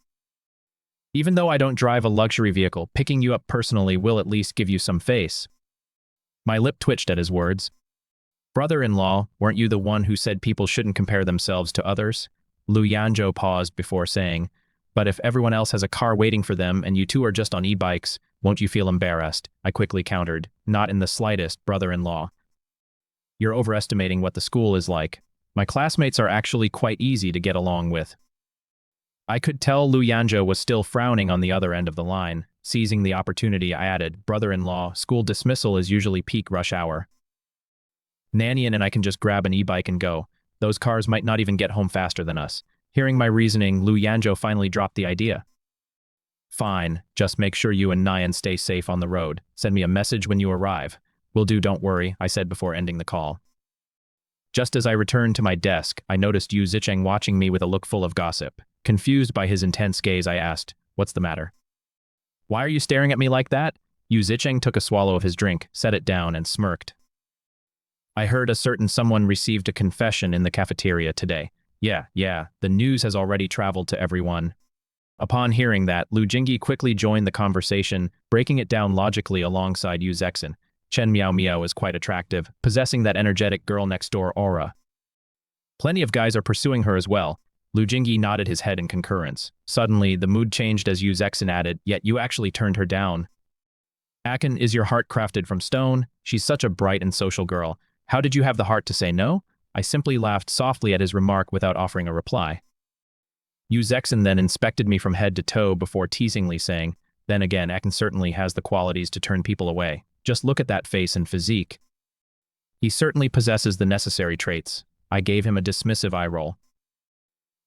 Even though I don't drive a luxury vehicle, picking you up personally will at least give you some face." My lip twitched at his words. "Brother-in-law, weren't you the one who said people shouldn't compare themselves to others?" Lu Yanzhou paused before saying, "But if everyone else has a car waiting for them and you two are just on e-bikes, won't you feel embarrassed?" I quickly countered, "Not in the slightest, brother-in-law. You're overestimating what the school is like. My classmates are actually quite easy to get along with." I could tell Lu Yanzhou was still frowning on the other end of the line. Seizing the opportunity, I added, "Brother-in-law, school dismissal is usually peak rush hour. Nanian and I can just grab an e-bike and go. Those cars might not even get home faster than us." Hearing my reasoning, Lu Yanzhou finally dropped the idea. "Fine, just make sure you and Nyan stay safe on the road. Send me a message when you arrive." "Will do, don't worry," I said before ending the call. Just as I returned to my desk, I noticed Yu Zicheng watching me with a look full of gossip. Confused by his intense gaze, I asked, "What's the matter?" "Why are you staring at me like that?" Yu Zicheng took a swallow of his drink, set it down, and smirked. "I heard a certain someone received a confession in the cafeteria today. Yeah, the news has already traveled to everyone." Upon hearing that, Lu Jingyi quickly joined the conversation, breaking it down logically alongside Yu Zexin. Chen Miao Miao is quite attractive, possessing that energetic girl-next-door aura. Plenty of guys are pursuing her as well. Lu Jingyi nodded his head in concurrence. Suddenly, the mood changed as Yu Zexin added, "Yet you actually turned her down. Akin, is your heart crafted from stone? She's such a bright and social girl. How did you have the heart to say no?" I simply laughed softly at his remark without offering a reply. Yu Zexin then inspected me from head to toe before teasingly saying, "Then again, Akin certainly has the qualities to turn people away. Just look at that face and physique. He certainly possesses the necessary traits." I gave him a dismissive eye roll.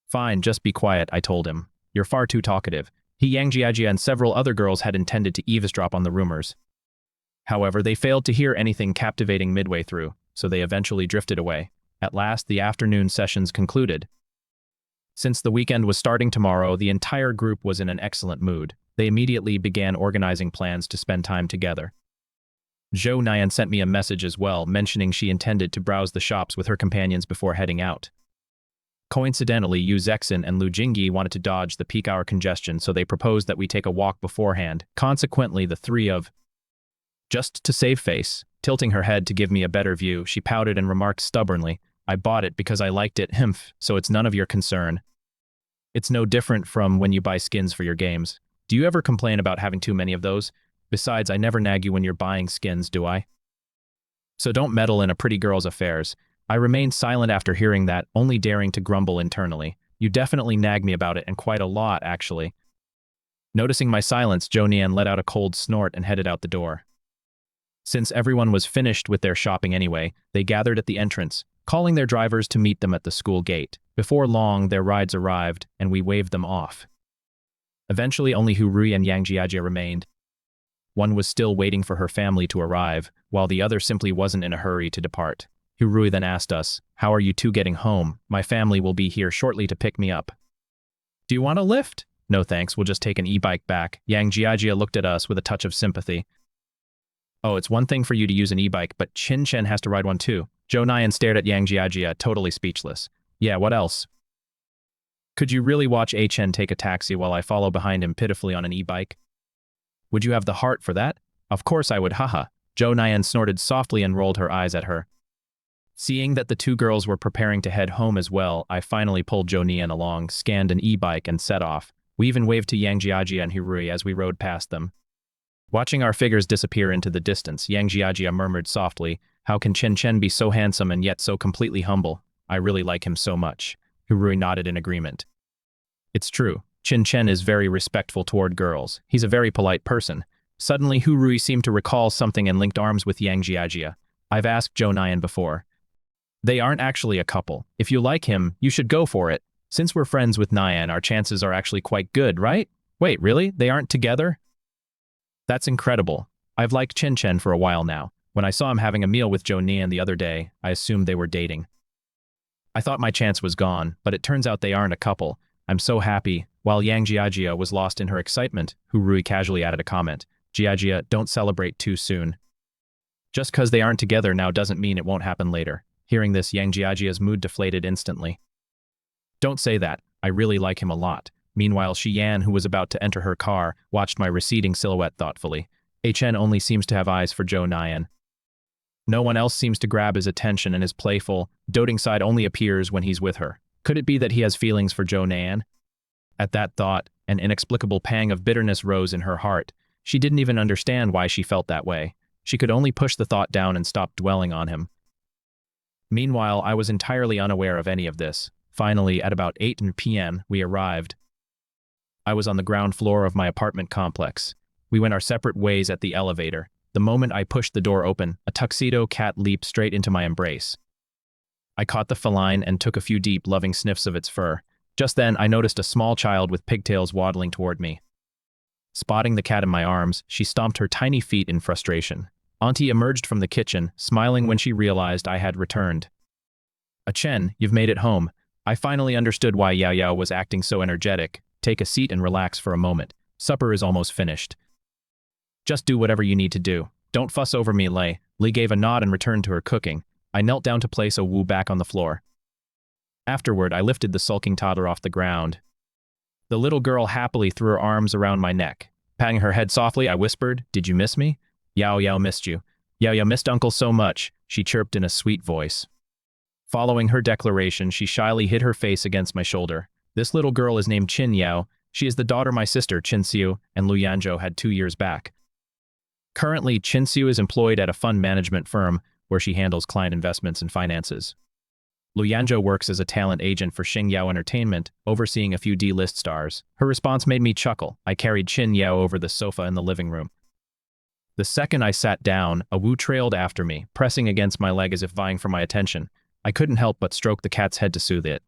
"Fine, just be quiet," I told him. "You're far too talkative." Yang Jiajia and several other girls had intended to eavesdrop on the rumors. However, they failed to hear anything captivating midway through, so they eventually drifted away. At last, the afternoon sessions concluded. Since the weekend was starting tomorrow, the entire group was in an excellent mood. They immediately began organizing plans to spend time together. Zhou Nian sent me a message as well, mentioning she intended to browse the shops with her companions before heading out. Coincidentally, Yu Zexin and Lu Jingyi wanted to dodge the peak hour congestion, so they proposed that we take a walk beforehand. Consequently, the three of... Just to save face, tilting her head to give me a better view, she pouted and remarked stubbornly, "I bought it because I liked it, so it's none of your concern. It's no different from when you buy skins for your games. Do you ever complain about having too many of those? Besides, I never nag you when you're buying skins, do I? So don't meddle in a pretty girl's affairs." I remained silent after hearing that, only daring to grumble internally. "You definitely nag me about it, and quite a lot, actually." Noticing my silence, Zhou Nian let out a cold snort and headed out the door. Since everyone was finished with their shopping anyway, they gathered at the entrance, calling their drivers to meet them at the school gate. Before long, their rides arrived, and we waved them off. Eventually, only Heroine and Yang Jiajia remained. One was still waiting for her family to arrive, while the other simply wasn't in a hurry to depart. Heroine then asked us, "How are you two getting home? My family will be here shortly to pick me up." "Do you want a lift?" "No thanks, we'll just take an e-bike back." Yang Jiajia looked at us with a touch of sympathy. "Oh, it's one thing for you to use an e-bike, but Chin Chen has to ride one too." Zhou Nian stared at Yang Jiajia, totally speechless. "Yeah, what else? Could you really watch A Chen take a taxi while I follow behind him pitifully on an e-bike? Would you have the heart for that?" "Of course I would, haha." Zhou Nian snorted softly and rolled her eyes at her. Seeing that the two girls were preparing to head home as well, I finally pulled Zhou Nian along, scanned an e-bike, and set off. We even waved to Yang Jiajia and Heroine as we rode past them. Watching our figures disappear into the distance, Yang Jiajia murmured softly, "How can Chen Chen be so handsome and yet so completely humble? I really like him so much." Heroine nodded in agreement. "It's true. Chen Chen is very respectful toward girls. He's a very polite person. Suddenly, Hurui seemed to recall something and linked arms with Yang Jiajia. I've asked Jo Nyan before. They aren't actually a couple. If you like him, you should go for it. Since we're friends with Nyan, our chances are actually quite good, right? Wait, really? They aren't together? That's incredible. I've liked Chen Chen for a while now. When I saw him having a meal with Jo Nyan the other day, I assumed they were dating. I thought my chance was gone, but it turns out they aren't a couple. I'm so happy. While Yang Jiajia was lost in her excitement, Hurui casually added a comment. Jiajia, don't celebrate too soon. Just because they aren't together now doesn't mean it won't happen later. Hearing this, Yang Jiajia's mood deflated instantly. Don't say that. I really like him a lot. Meanwhile, Shiyan, who was about to enter her car, watched my receding silhouette thoughtfully. HN only seems to have eyes for Jo Nyan. No one else seems to grab his attention, and his playful, doting side only appears when he's with her. Could it be that he has feelings for Jo Nyan? At that thought, an inexplicable pang of bitterness rose in her heart. She didn't even understand why she felt that way. She could only push the thought down and stop dwelling on him. Meanwhile, I was entirely unaware of any of this. Finally, at about 8 p.m., we arrived. I was on the ground floor of my apartment complex. We went our separate ways at the elevator. The moment I pushed the door open, a tuxedo cat leaped straight into my embrace. I caught the feline and took a few deep, loving sniffs of its fur. Just then, I noticed a small child with pigtails waddling toward me. Spotting the cat in my arms, she stomped her tiny feet in frustration. Auntie emerged from the kitchen, smiling when she realized I had returned. Chen, you've made it home. I finally understood why Yao Yao was acting so energetic. Take a seat and relax for a moment. Supper is almost finished. Just do whatever you need to do. Don't fuss over me, Lei. Li gave a nod and returned to her cooking. I knelt down to place a Wu back on the floor. Afterward, I lifted the sulking toddler off the ground. The little girl happily threw her arms around my neck. Patting her head softly, I whispered, "Did you miss me?" "Yao Yao missed you." "Yao Yao missed Uncle so much," she chirped in a sweet voice. Following her declaration, she shyly hid her face against my shoulder. This little girl is named Qin Yao. She is the daughter my sister, Qin Xiu, and Lu Yanzhou had 2 years back. Currently, Qin Xiu is employed at a fund management firm where she handles client investments and finances. Lu Yanzhou works as a talent agent for Xing Yao Entertainment, overseeing a few D-list stars. Her response made me chuckle. I carried Qin Yao over the sofa in the living room. The second I sat down, a Wu trailed after me, pressing against my leg as if vying for my attention. I couldn't help but stroke the cat's head to soothe it.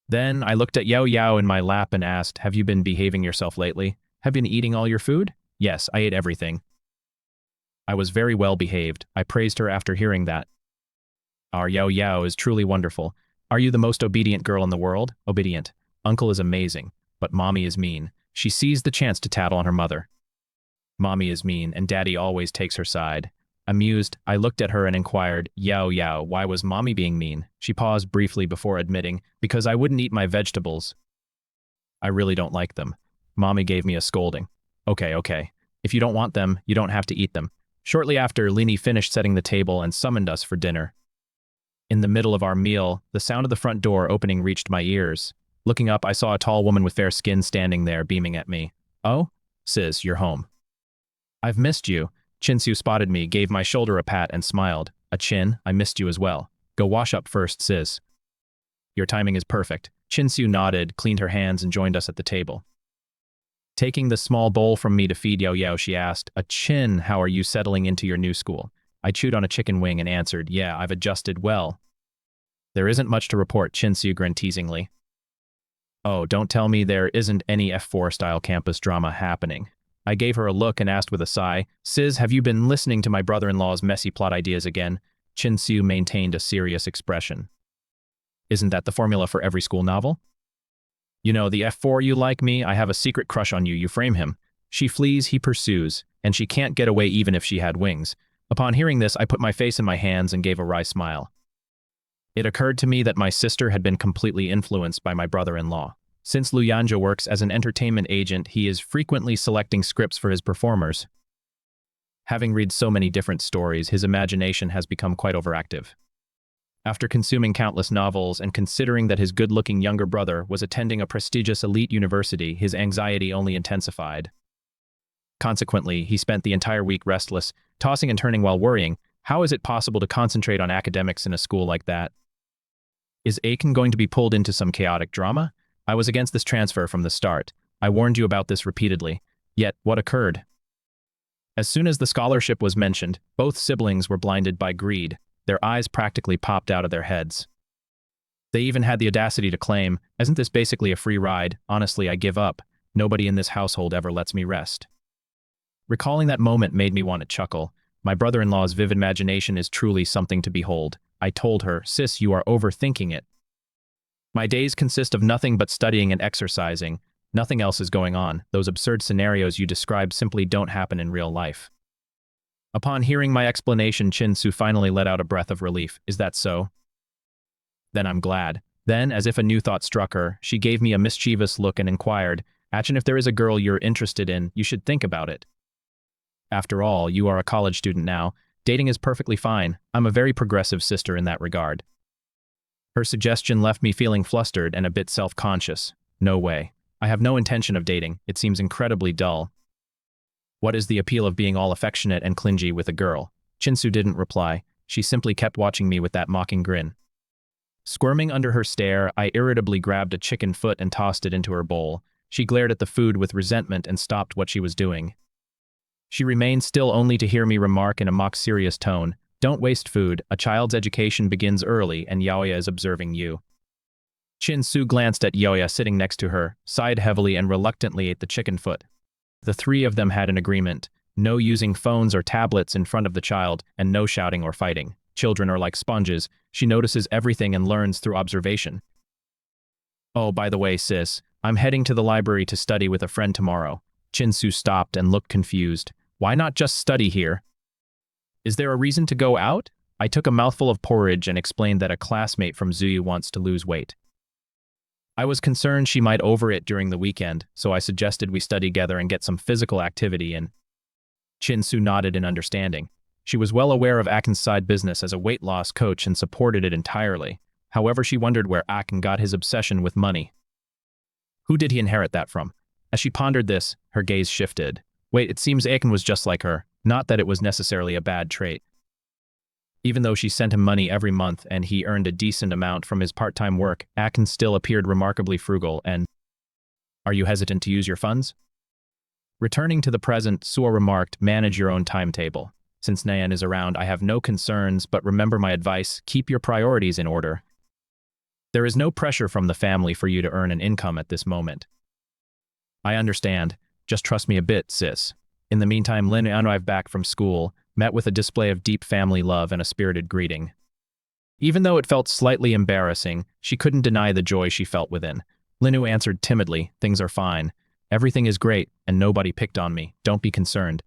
Then I looked at Yao Yao in my lap and asked, "Have you been behaving yourself lately? Have you been eating all your food?" "Yes, I ate everything." I was very well behaved. I praised her after hearing that. Our Yao Yao is truly wonderful. Are you the most obedient girl in the world? Obedient. Uncle is amazing, but Mommy is mean. She seized the chance to tattle on her mother. Mommy is mean, and Daddy always takes her side. Amused, I looked at her and inquired, "Yao Yao, why was Mommy being mean?" She paused briefly before admitting, "Because I wouldn't eat my vegetables. I really don't like them. Mommy gave me a scolding." Okay. If you don't want them, you don't have to eat them." Shortly after, Lini finished setting the table and summoned us for dinner. In the middle of our meal, the sound of the front door opening reached my ears. Looking up, I saw a tall woman with fair skin standing there, beaming at me. "Oh? Sis, you're home." "I've missed you." Chinsu spotted me, gave my shoulder a pat, and smiled. "Chin, I missed you as well. Go wash up first, sis." "Your timing is perfect." Chinsu nodded, cleaned her hands, and joined us at the table. Taking the small bowl from me to feed Yao Yao, she asked, "Chin, how are you settling into your new school?" I chewed on a chicken wing and answered, "Yeah, I've adjusted well." "There isn't much to report," Chinsu grinned teasingly. "Oh, don't tell me there isn't any F4-style campus drama happening." I gave her a look and asked with a sigh, "Sis, have you been listening to my brother-in-law's messy plot ideas again?" Chinsu maintained a serious expression. "Isn't that the formula for every school novel? You know, the F4 you like me, I have a secret crush on you, you frame him. She flees, he pursues, and she can't get away even if she had wings." Upon hearing this, I put my face in my hands and gave a wry smile. It occurred to me that my sister had been completely influenced by my brother-in-law. Since Lu Yanzhou works as an entertainment agent, he is frequently selecting scripts for his performers. Having read so many different stories, his imagination has become quite overactive. After consuming countless novels and considering that his good-looking younger brother was attending a prestigious elite university, his anxiety only intensified. Consequently, he spent the entire week restless, tossing and turning while worrying. How is it possible to concentrate on academics in a school like that? Is Aiken going to be pulled into some chaotic drama? I was against this transfer from the start. I warned you about this repeatedly. Yet, what occurred? As soon as the scholarship was mentioned, both siblings were blinded by greed. Their eyes practically popped out of their heads. They even had the audacity to claim, "Isn't this basically a free ride? Honestly, I give up. Nobody in this household ever lets me rest." Recalling that moment made me want to chuckle. My brother-in-law's vivid imagination is truly something to behold. I told her, "Sis, you are overthinking it. My days consist of nothing but studying and exercising. Nothing else is going on. Those absurd scenarios you describe simply don't happen in real life." Upon hearing my explanation, Chin-Su finally let out a breath of relief. "Is that so? Then I'm glad." Then, as if a new thought struck her, she gave me a mischievous look and inquired, "Achin, if there is a girl you're interested in, you should think about it. After all, you are a college student now. Dating is perfectly fine. I'm a very progressive sister in that regard." Her suggestion left me feeling flustered and a bit self-conscious. No way. I have no intention of dating. It seems incredibly dull. What is the appeal of being all affectionate and clingy with a girl? Chin-Su didn't reply. She simply kept watching me with that mocking grin. Squirming under her stare, I irritably grabbed a chicken foot and tossed it into her bowl. She glared at the food with resentment and stopped what she was doing. She remained still only to hear me remark in a mock-serious tone, "Don't waste food. A child's education begins early and Yaoya is observing you." Chin-Su glanced at Yaoya sitting next to her, sighed heavily and reluctantly ate the chicken foot. The three of them had an agreement: no using phones or tablets in front of the child, and no shouting or fighting. Children are like sponges. She notices everything and learns through observation. "Oh, by the way, sis, I'm heading to the library to study with a friend tomorrow." Chin-Su stopped and looked confused. "Why not just study here? Is there a reason to go out?" I took a mouthful of porridge and explained that a classmate from Zuyu wants to lose weight. I was concerned she might overeat during the weekend, so I suggested we study together and get some physical activity in. Chin-Su nodded in understanding. She was well aware of Akin's side business as a weight loss coach and supported it entirely. However, she wondered where Akin got his obsession with money. Who did he inherit that from? As she pondered this, her gaze shifted. Wait, it seems Akin was just like her. Not that it was necessarily a bad trait. Even though she sent him money every month and he earned a decent amount from his part-time work, Akin still appeared remarkably frugal and... "Are you hesitant to use your funds?" Returning to the present, Suo remarked, "Manage your own timetable. Since Nayan is around, I have no concerns, but remember my advice, keep your priorities in order. There is no pressure from the family for you to earn an income at this moment." "I understand. Just trust me a bit, sis." In the meantime, Lin arrived back from school, met with a display of deep family love and a spirited greeting. Even though it felt slightly embarrassing, she couldn't deny the joy she felt within. Linu answered timidly, "Things are fine. Everything is great, and nobody picked on me. Don't be concerned."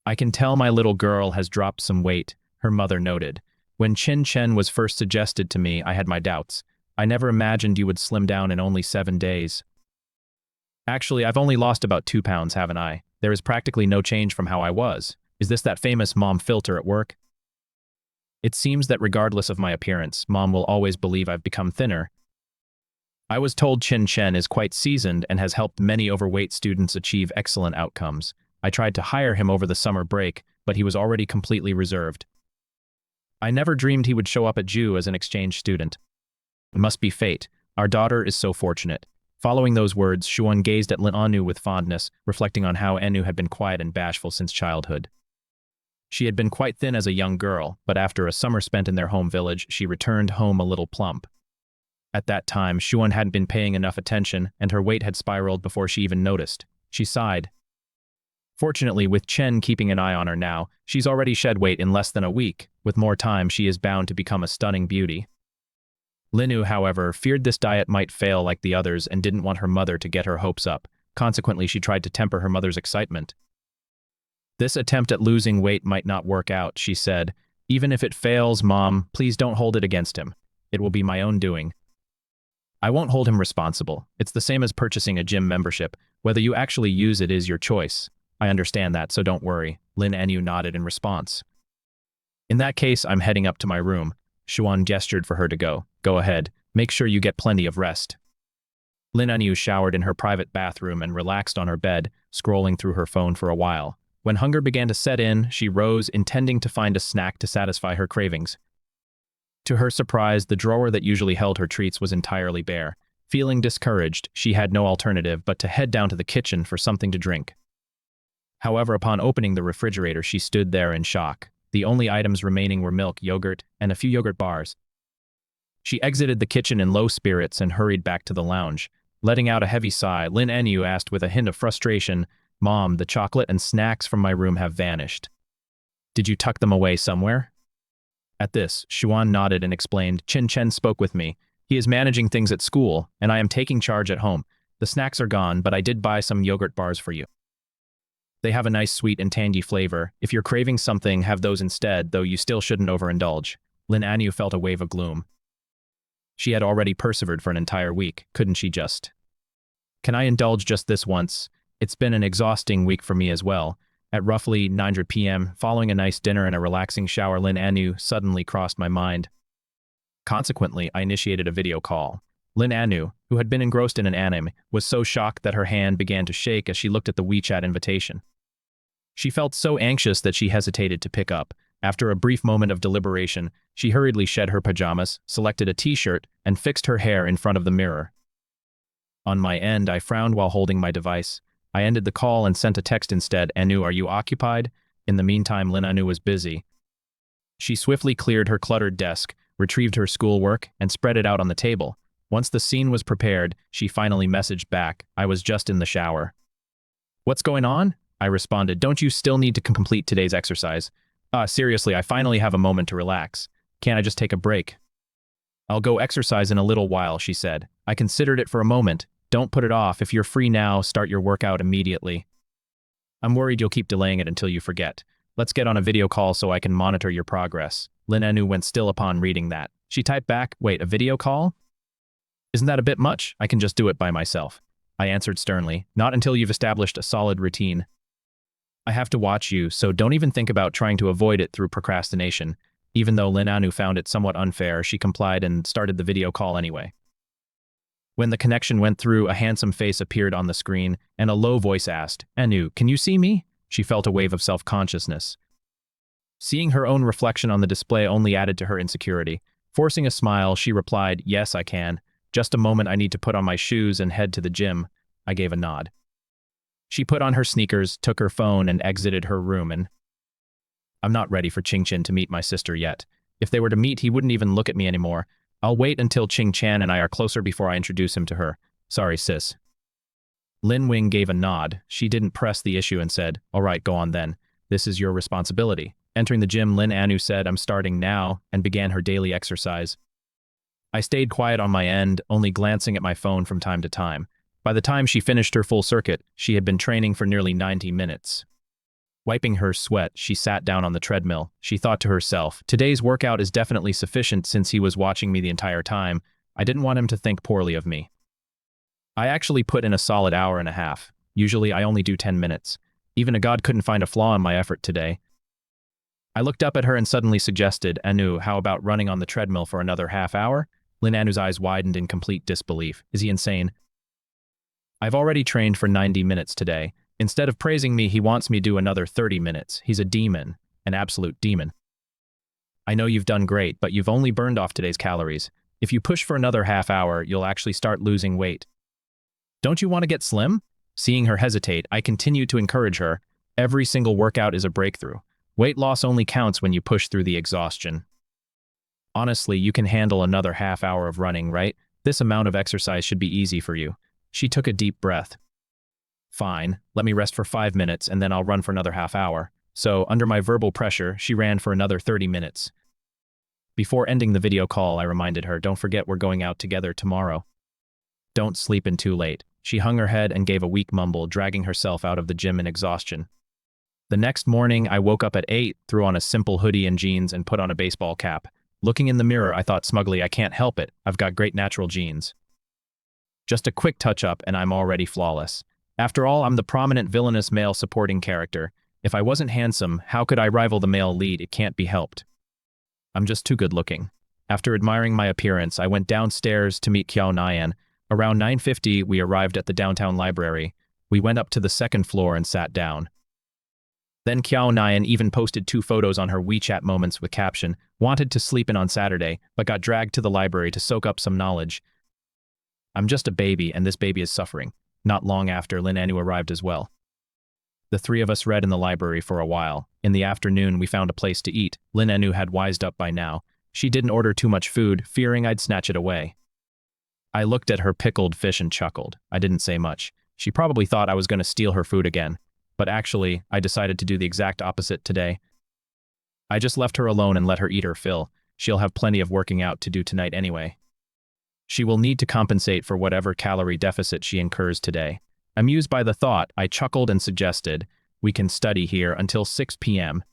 "I can tell my little girl has dropped some weight," her mother noted. "When Chin Chen was first suggested to me, I had my doubts. I never imagined you would slim down in only 7 days. Actually, I've only lost about 2 pounds, haven't I? There is practically no change from how I was. Is this that famous mom filter at work? It seems that regardless of my appearance, Mom will always believe I've become thinner. I was told Chin Chen is quite seasoned and has helped many overweight students achieve excellent outcomes. I tried to hire him over the summer break, but he was already completely reserved. I never dreamed he would show up at Ju as an exchange student. It must be fate. Our daughter is so fortunate." Following those words, Shuan gazed at Lin Anu with fondness, reflecting on how Anu had been quiet and bashful since childhood. She had been quite thin as a young girl, but after a summer spent in their home village, she returned home a little plump. At that time, Shuan hadn't been paying enough attention, and her weight had spiraled before she even noticed. She sighed. Fortunately, with Chen keeping an eye on her now, she's already shed weight in less than a week. With more time, she is bound to become a stunning beauty. Linu, however, feared this diet might fail like the others and didn't want her mother to get her hopes up. Consequently, she tried to temper her mother's excitement. "This attempt at losing weight might not work out," she said. "Even if it fails, Mom, please don't hold it against him. It will be my own doing. I won't hold him responsible. It's the same as purchasing a gym membership. Whether you actually use it is your choice. I understand that, so don't worry." Lin Anu nodded in response. "In that case, I'm heading up to my room." Shuan gestured for her to go. "Go ahead. Make sure you get plenty of rest." Lin Anu showered in her private bathroom and relaxed on her bed, scrolling through her phone for a while. When hunger began to set in, she rose, intending to find a snack to satisfy her cravings. To her surprise, the drawer that usually held her treats was entirely bare. Feeling discouraged, she had no alternative but to head down to the kitchen for something to drink. However, upon opening the refrigerator, she stood there in shock. The only items remaining were milk, yogurt, and a few yogurt bars. She exited the kitchen in low spirits and hurried back to the lounge. Letting out a heavy sigh, Lin Anu asked with a hint of frustration, "Mom, the chocolate and snacks from my room have vanished. Did you tuck them away somewhere?" At this, Xuan nodded and explained, "Chin Chen spoke with me. He is managing things at school, and I am taking charge at home. The snacks are gone, but I did buy some yogurt bars for you. They have a nice sweet and tangy flavor. If you're craving something, have those instead, though you still shouldn't overindulge." Lin Anu felt a wave of gloom. She had already persevered for an entire week, couldn't she just? "Can I indulge just this once? It's been an exhausting week for me as well." At roughly 9:00 p.m., following a nice dinner and a relaxing shower, Lin Anu suddenly crossed my mind. Consequently, I initiated a video call. Lin Anu, who had been engrossed in an anime, was so shocked that her hand began to shake as she looked at the WeChat invitation. She felt so anxious that she hesitated to pick up. After a brief moment of deliberation, she hurriedly shed her pajamas, selected a t-shirt, and fixed her hair in front of the mirror. On my end, I frowned while holding my device. I ended the call and sent a text instead. "Anu, are you occupied?" In the meantime, Lin Anu was busy. She swiftly cleared her cluttered desk, retrieved her schoolwork, and spread it out on the table. Once the scene was prepared, she finally messaged back, "I was just in the shower." "What's going on?" I responded. "Don't you still need to complete today's exercise?" Seriously, I finally have a moment to relax. Can't I just take a break?" "I'll go exercise in a little while," she said. "I considered it for a moment. Don't put it off. If you're free now, start your workout immediately." "I'm worried you'll keep delaying it until you forget. Let's get on a video call so I can monitor your progress." Lin Anu went still upon reading that. She typed back, "Wait, a video call? Isn't that a bit much? I can just do it by myself." I answered sternly, "Not until you've established a solid routine. I have to watch you, so don't even think about trying to avoid it through procrastination." Even though Lin Anu found it somewhat unfair, she complied and started the video call anyway. When the connection went through, a handsome face appeared on the screen, and a low voice asked, "Anu, can you see me?" She felt a wave of self-consciousness. Seeing her own reflection on the display only added to her insecurity. Forcing a smile, she replied, "Yes, I can. Just a moment, I need to put on my shoes and head to the gym." I gave a nod. She put on her sneakers, took her phone, and exited her room. And I'm not ready for Ching Chin to meet my sister yet. If they were to meet, he wouldn't even look at me anymore. I'll wait until Ching Chan and I are closer before I introduce him to her. Sorry, sis. Lin Wing gave a nod. She didn't press the issue and said, "All right, go on then. This is your responsibility." Entering the gym, Lin Anu said, "I'm starting now," and began her daily exercise. I stayed quiet on my end, only glancing at my phone from time to time. By the time she finished her full circuit, she had been training for nearly 90 minutes. Wiping her sweat, she sat down on the treadmill. She thought to herself, "Today's workout is definitely sufficient since he was watching me the entire time. I didn't want him to think poorly of me." I actually put in a solid hour and a half. Usually I only do 10 minutes. Even a god couldn't find a flaw in my effort today. I looked up at her and suddenly suggested, "Anu, how about running on the treadmill for another half hour?" Lin Anu's eyes widened in complete disbelief. Is he insane? I've already trained for 90 minutes today. Instead of praising me, he wants me to do another 30 minutes. He's a demon, an absolute demon. I know you've done great, but you've only burned off today's calories. If you push for another half hour, you'll actually start losing weight. Don't you want to get slim? Seeing her hesitate, I continued to encourage her. Every single workout is a breakthrough. Weight loss only counts when you push through the exhaustion. Honestly, you can handle another half hour of running, right? This amount of exercise should be easy for you. She took a deep breath. Fine, let me rest for 5 minutes and then I'll run for another half hour. So, under my verbal pressure, she ran for another 30 minutes. Before ending the video call, I reminded her, "Don't forget we're going out together tomorrow. Don't sleep in too late." She hung her head and gave a weak mumble, dragging herself out of the gym in exhaustion. The next morning, I woke up at 8, threw on a simple hoodie and jeans, and put on a baseball cap. Looking in the mirror, I thought smugly, I can't help it. I've got great natural genes. Just a quick touch-up and I'm already flawless. After all, I'm the prominent villainous male supporting character. If I wasn't handsome, how could I rival the male lead? It can't be helped. I'm just too good looking. After admiring my appearance, I went downstairs to meet Kiao Nian. Around 9:50, we arrived at the downtown library. We went up to the second floor and sat down. Then Kiao Nian even posted 2 photos on her WeChat moments with caption, "Wanted to sleep in on Saturday, but got dragged to the library to soak up some knowledge." I'm just a baby, and this baby is suffering. Not long after, Lin Anu arrived as well. The three of us read in the library for a while. In the afternoon, we found a place to eat. Lin Enu had wised up by now. She didn't order too much food, fearing I'd snatch it away. I looked at her pickled fish and chuckled. I didn't say much. She probably thought I was going to steal her food again. But actually, I decided to do the exact opposite today. I just left her alone and let her eat her fill. She'll have plenty of working out to do tonight anyway. She will need to compensate for whatever calorie deficit she incurs today. Amused by the thought, I chuckled and suggested, we can study here until 6 p.m.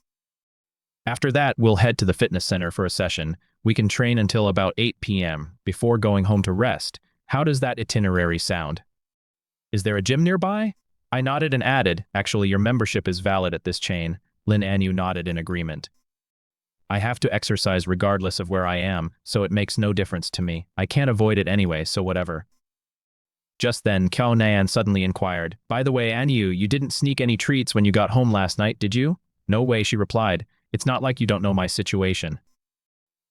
After that, we'll head to the fitness center for a session. We can train until about 8 p.m. before going home to rest. How does that itinerary sound? Is there a gym nearby? I nodded and added, actually your membership is valid at this chain. Lin Anu nodded in agreement. I have to exercise regardless of where I am, so it makes no difference to me. I can't avoid it anyway, so whatever. Just then, Kiao Nan suddenly inquired, by the way, Anu, you didn't sneak any treats when you got home last night, did you? No way, she replied. It's not like you don't know my situation.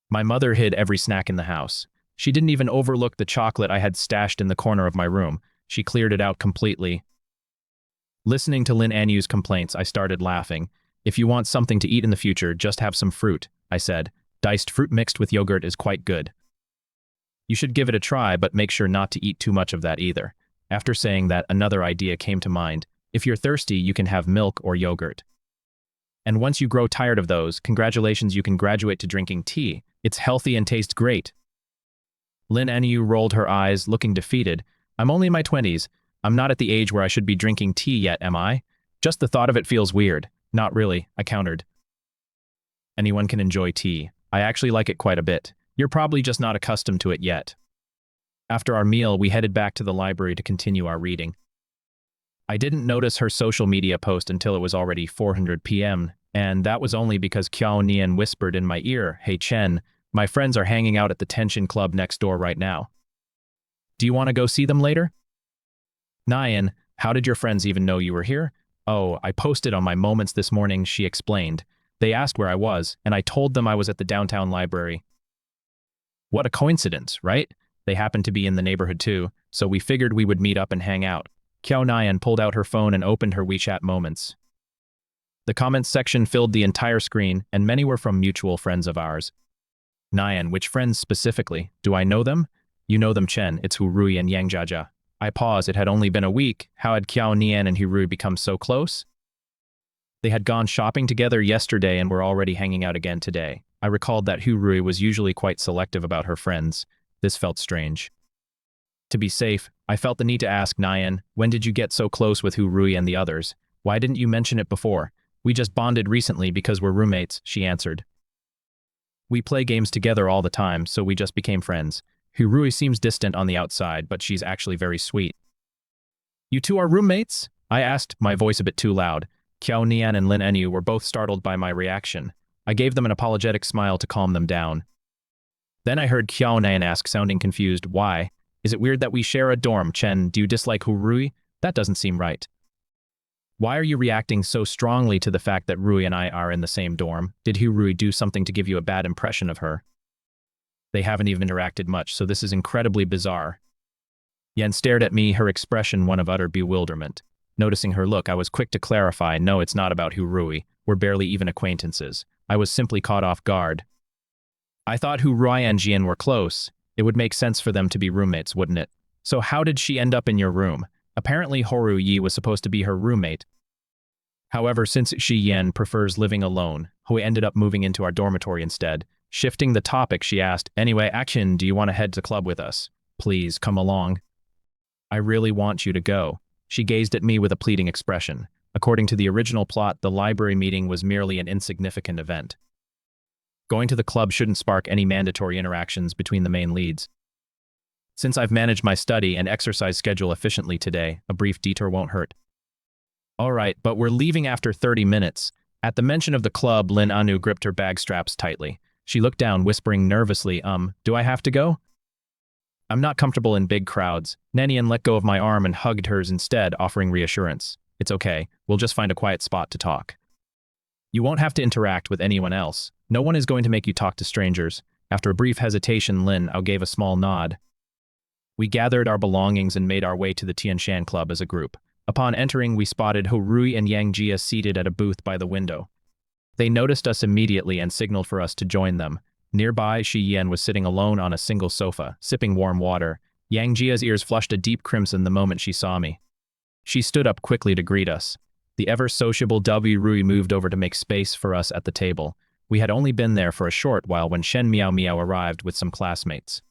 My mother hid every snack in the house. She didn't even overlook the chocolate I had stashed in the corner of my room. She cleared it out completely. Listening to Lin Anu's complaints, I started laughing. If you want something to eat in the future, just have some fruit, I said. Diced fruit mixed with yogurt is quite good. You should give it a try, but make sure not to eat too much of that either. After saying that, another idea came to mind. If you're thirsty, you can have milk or yogurt. And once you grow tired of those, congratulations, you can graduate to drinking tea. It's healthy and tastes great. Lin Anu rolled her eyes, looking defeated. I'm only in my 20s. I'm not at the age where I should be drinking tea yet, am I? Just the thought of it feels weird. Not really, I countered. Anyone can enjoy tea. I actually like it quite a bit. You're probably just not accustomed to it yet. After our meal, we headed back to the library to continue our reading. I didn't notice her social media post until it was already 400 p.m., and that was only because Kiao Nian whispered in my ear, Hey Chen, my friends are hanging out at the Tenshin Club next door right now. Do you want to go see them later? Nian, how did your friends even know you were here? Oh, I posted on my Moments this morning, she explained. They asked where I was, and I told them I was at the downtown library. What a coincidence, right? They happened to be in the neighborhood too, so we figured we would meet up and hang out. Kiao Nian pulled out her phone and opened her WeChat Moments. The comments section filled the entire screen, and many were from mutual friends of ours. Nian, which friends specifically? Do I know them? You know them, Chen. It's Hurui and Yang Jiajia. I paused. It had only been a week. How had Kiao Nian and Hurui become so close? They had gone shopping together yesterday and were already hanging out again today. I recalled that Hurui was usually quite selective about her friends. This felt strange. To be safe, I felt the need to ask Nian, when did you get so close with Hurui and the others? Why didn't you mention it before? We just bonded recently because we're roommates, she answered. We play games together all the time, so we just became friends. Hurui seems distant on the outside, but she's actually very sweet. You two are roommates? I asked, my voice a bit too loud. Kiao Nian and Lin Enu were both startled by my reaction. I gave them an apologetic smile to calm them down. Then I heard Kiao Nian ask, sounding confused, why? Is it weird that we share a dorm, Chen? Do you dislike Hurui? That doesn't seem right. Why are you reacting so strongly to the fact that Rui and I are in the same dorm? Did Hurui do something to give you a bad impression of her? They haven't even interacted much, so this is incredibly bizarre. Yen stared at me, her expression one of utter bewilderment. Noticing her look, I was quick to clarify, no, it's not about Hurui. We're barely even acquaintances. I was simply caught off guard. I thought Hurui and Jian were close. It would make sense for them to be roommates, wouldn't it? So how did she end up in your room? Apparently Horu Yi was supposed to be her roommate. However, since Shi Yan prefers living alone, Hui ended up moving into our dormitory instead. Shifting the topic, she asked, anyway, Action, do you want to head to club with us? Please, come along. I really want you to go. She gazed at me with a pleading expression. According to the original plot, the library meeting was merely an insignificant event. Going to the club shouldn't spark any mandatory interactions between the main leads. Since I've managed my study and exercise schedule efficiently today, a brief detour won't hurt. All right, but we're leaving after 30 minutes. At the mention of the club, Lin Anu gripped her bag straps tightly. She looked down, whispering nervously, do I have to go? I'm not comfortable in big crowds. Nanian let go of my arm and hugged hers instead, offering reassurance. It's okay, we'll just find a quiet spot to talk. You won't have to interact with anyone else. No one is going to make you talk to strangers. After a brief hesitation, Lin Au gave a small nod. We gathered our belongings and made our way to the Tianshan Club as a group. Upon entering, we spotted Horui and Yang Jia seated at a booth by the window. They noticed us immediately and signaled for us to join them. Nearby, Shi Yan was sitting alone on a single sofa, sipping warm water. Yang Jia's ears flushed a deep crimson the moment she saw me. She stood up quickly to greet us. The ever-sociable W. Rui moved over to make space for us at the table. We had only been there for a short while when Shen Miao Miao arrived with some classmates.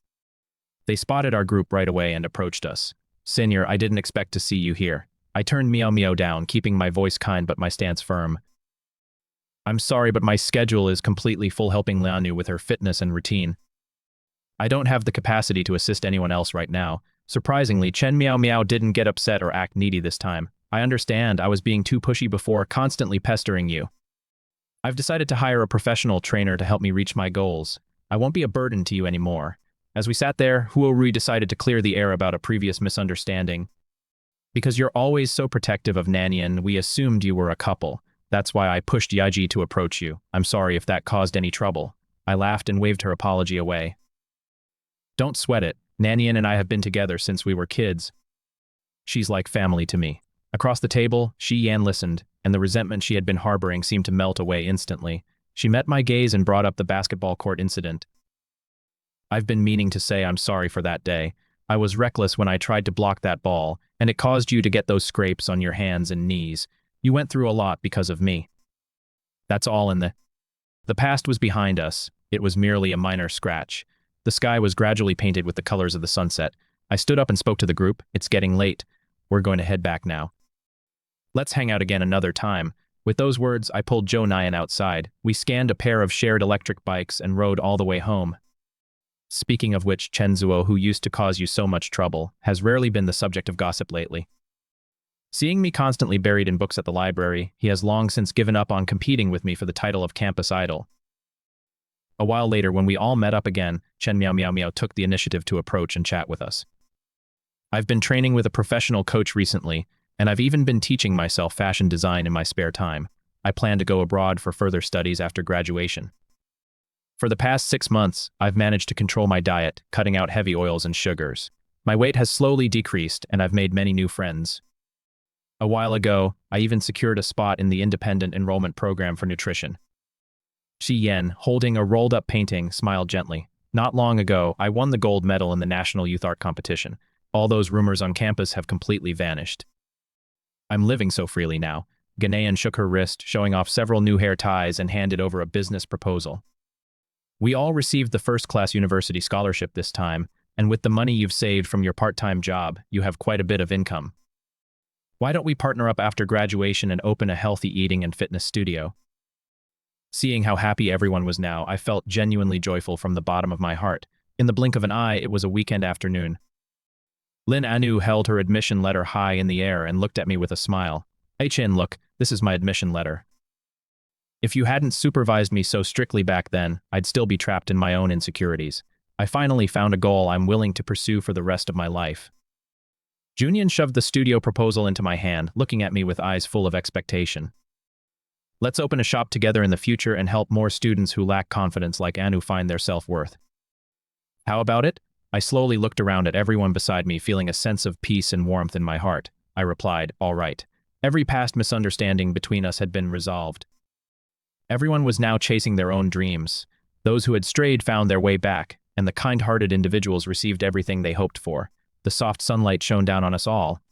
They spotted our group right away and approached us. "Senior, I didn't expect to see you here." I turned Miao Miao down, keeping my voice kind but my stance firm. "I'm sorry, but my schedule is completely full helping Lianu with her fitness and routine. I don't have the capacity to assist anyone else right now." Surprisingly, Chen Miao Miao didn't get upset or act needy this time. "I understand, I was being too pushy before, constantly pestering you. I've decided to hire a professional trainer to help me reach my goals. I won't be a burden to you anymore." As we sat there, Huo Rui decided to clear the air about a previous misunderstanding. "Because you're always so protective of Nanian, we assumed you were a couple. That's why I pushed Yaji to approach you. I'm sorry if that caused any trouble." I laughed and waved her apology away. "Don't sweat it. Nanian and I have been together since we were kids. She's like family to me." Across the table, Shi Yan listened, and the resentment she had been harboring seemed to melt away instantly. She met my gaze and brought up the basketball court incident. "I've been meaning to say I'm sorry for that day. I was reckless when I tried to block that ball, and it caused you to get those scrapes on your hands and knees. You went through a lot because of me. That's all in the past was behind us. It was merely a minor scratch." The sky was gradually painted with the colors of the sunset. I stood up and spoke to the group. "It's getting late. We're going to head back now. Let's hang out again another time." With those words, I pulled Zhou Nian outside. We scanned a pair of shared electric bikes and rode all the way home. Speaking of which, Chen Zuo, who used to cause you so much trouble, has rarely been the subject of gossip lately. Seeing me constantly buried in books at the library, he has long since given up on competing with me for the title of campus idol. A while later, when we all met up again, Chen Miao Miao Miao took the initiative to approach and chat with us. "I've been training with a professional coach recently, and I've even been teaching myself fashion design in my spare time. I plan to go abroad for further studies after graduation. For the past 6 months, I've managed to control my diet, cutting out heavy oils and sugars. My weight has slowly decreased, and I've made many new friends. A while ago, I even secured a spot in the independent enrollment program for nutrition." Shi Yan, holding a rolled-up painting, smiled gently. "Not long ago, I won the gold medal in the National Youth Art Competition. All those rumors on campus have completely vanished. I'm living so freely now." Ghanaian shook her wrist, showing off several new hair ties and handed over a business proposal. "We all received the first-class university scholarship this time, and with the money you've saved from your part-time job, you have quite a bit of income. Why don't we partner up after graduation and open a healthy eating and fitness studio?" Seeing how happy everyone was now, I felt genuinely joyful from the bottom of my heart. In the blink of an eye, it was a weekend afternoon. Lin Anu held her admission letter high in the air and looked at me with a smile. "Hey Chin, look, this is my admission letter. If you hadn't supervised me so strictly back then, I'd still be trapped in my own insecurities. I finally found a goal I'm willing to pursue for the rest of my life." Junian shoved the studio proposal into my hand, looking at me with eyes full of expectation. "Let's open a shop together in the future and help more students who lack confidence like Anu find their self-worth. How about it?" I slowly looked around at everyone beside me, feeling a sense of peace and warmth in my heart. I replied, "All right." Every past misunderstanding between us had been resolved. Everyone was now chasing their own dreams. Those who had strayed found their way back, and the kind-hearted individuals received everything they hoped for. The soft sunlight shone down on us all,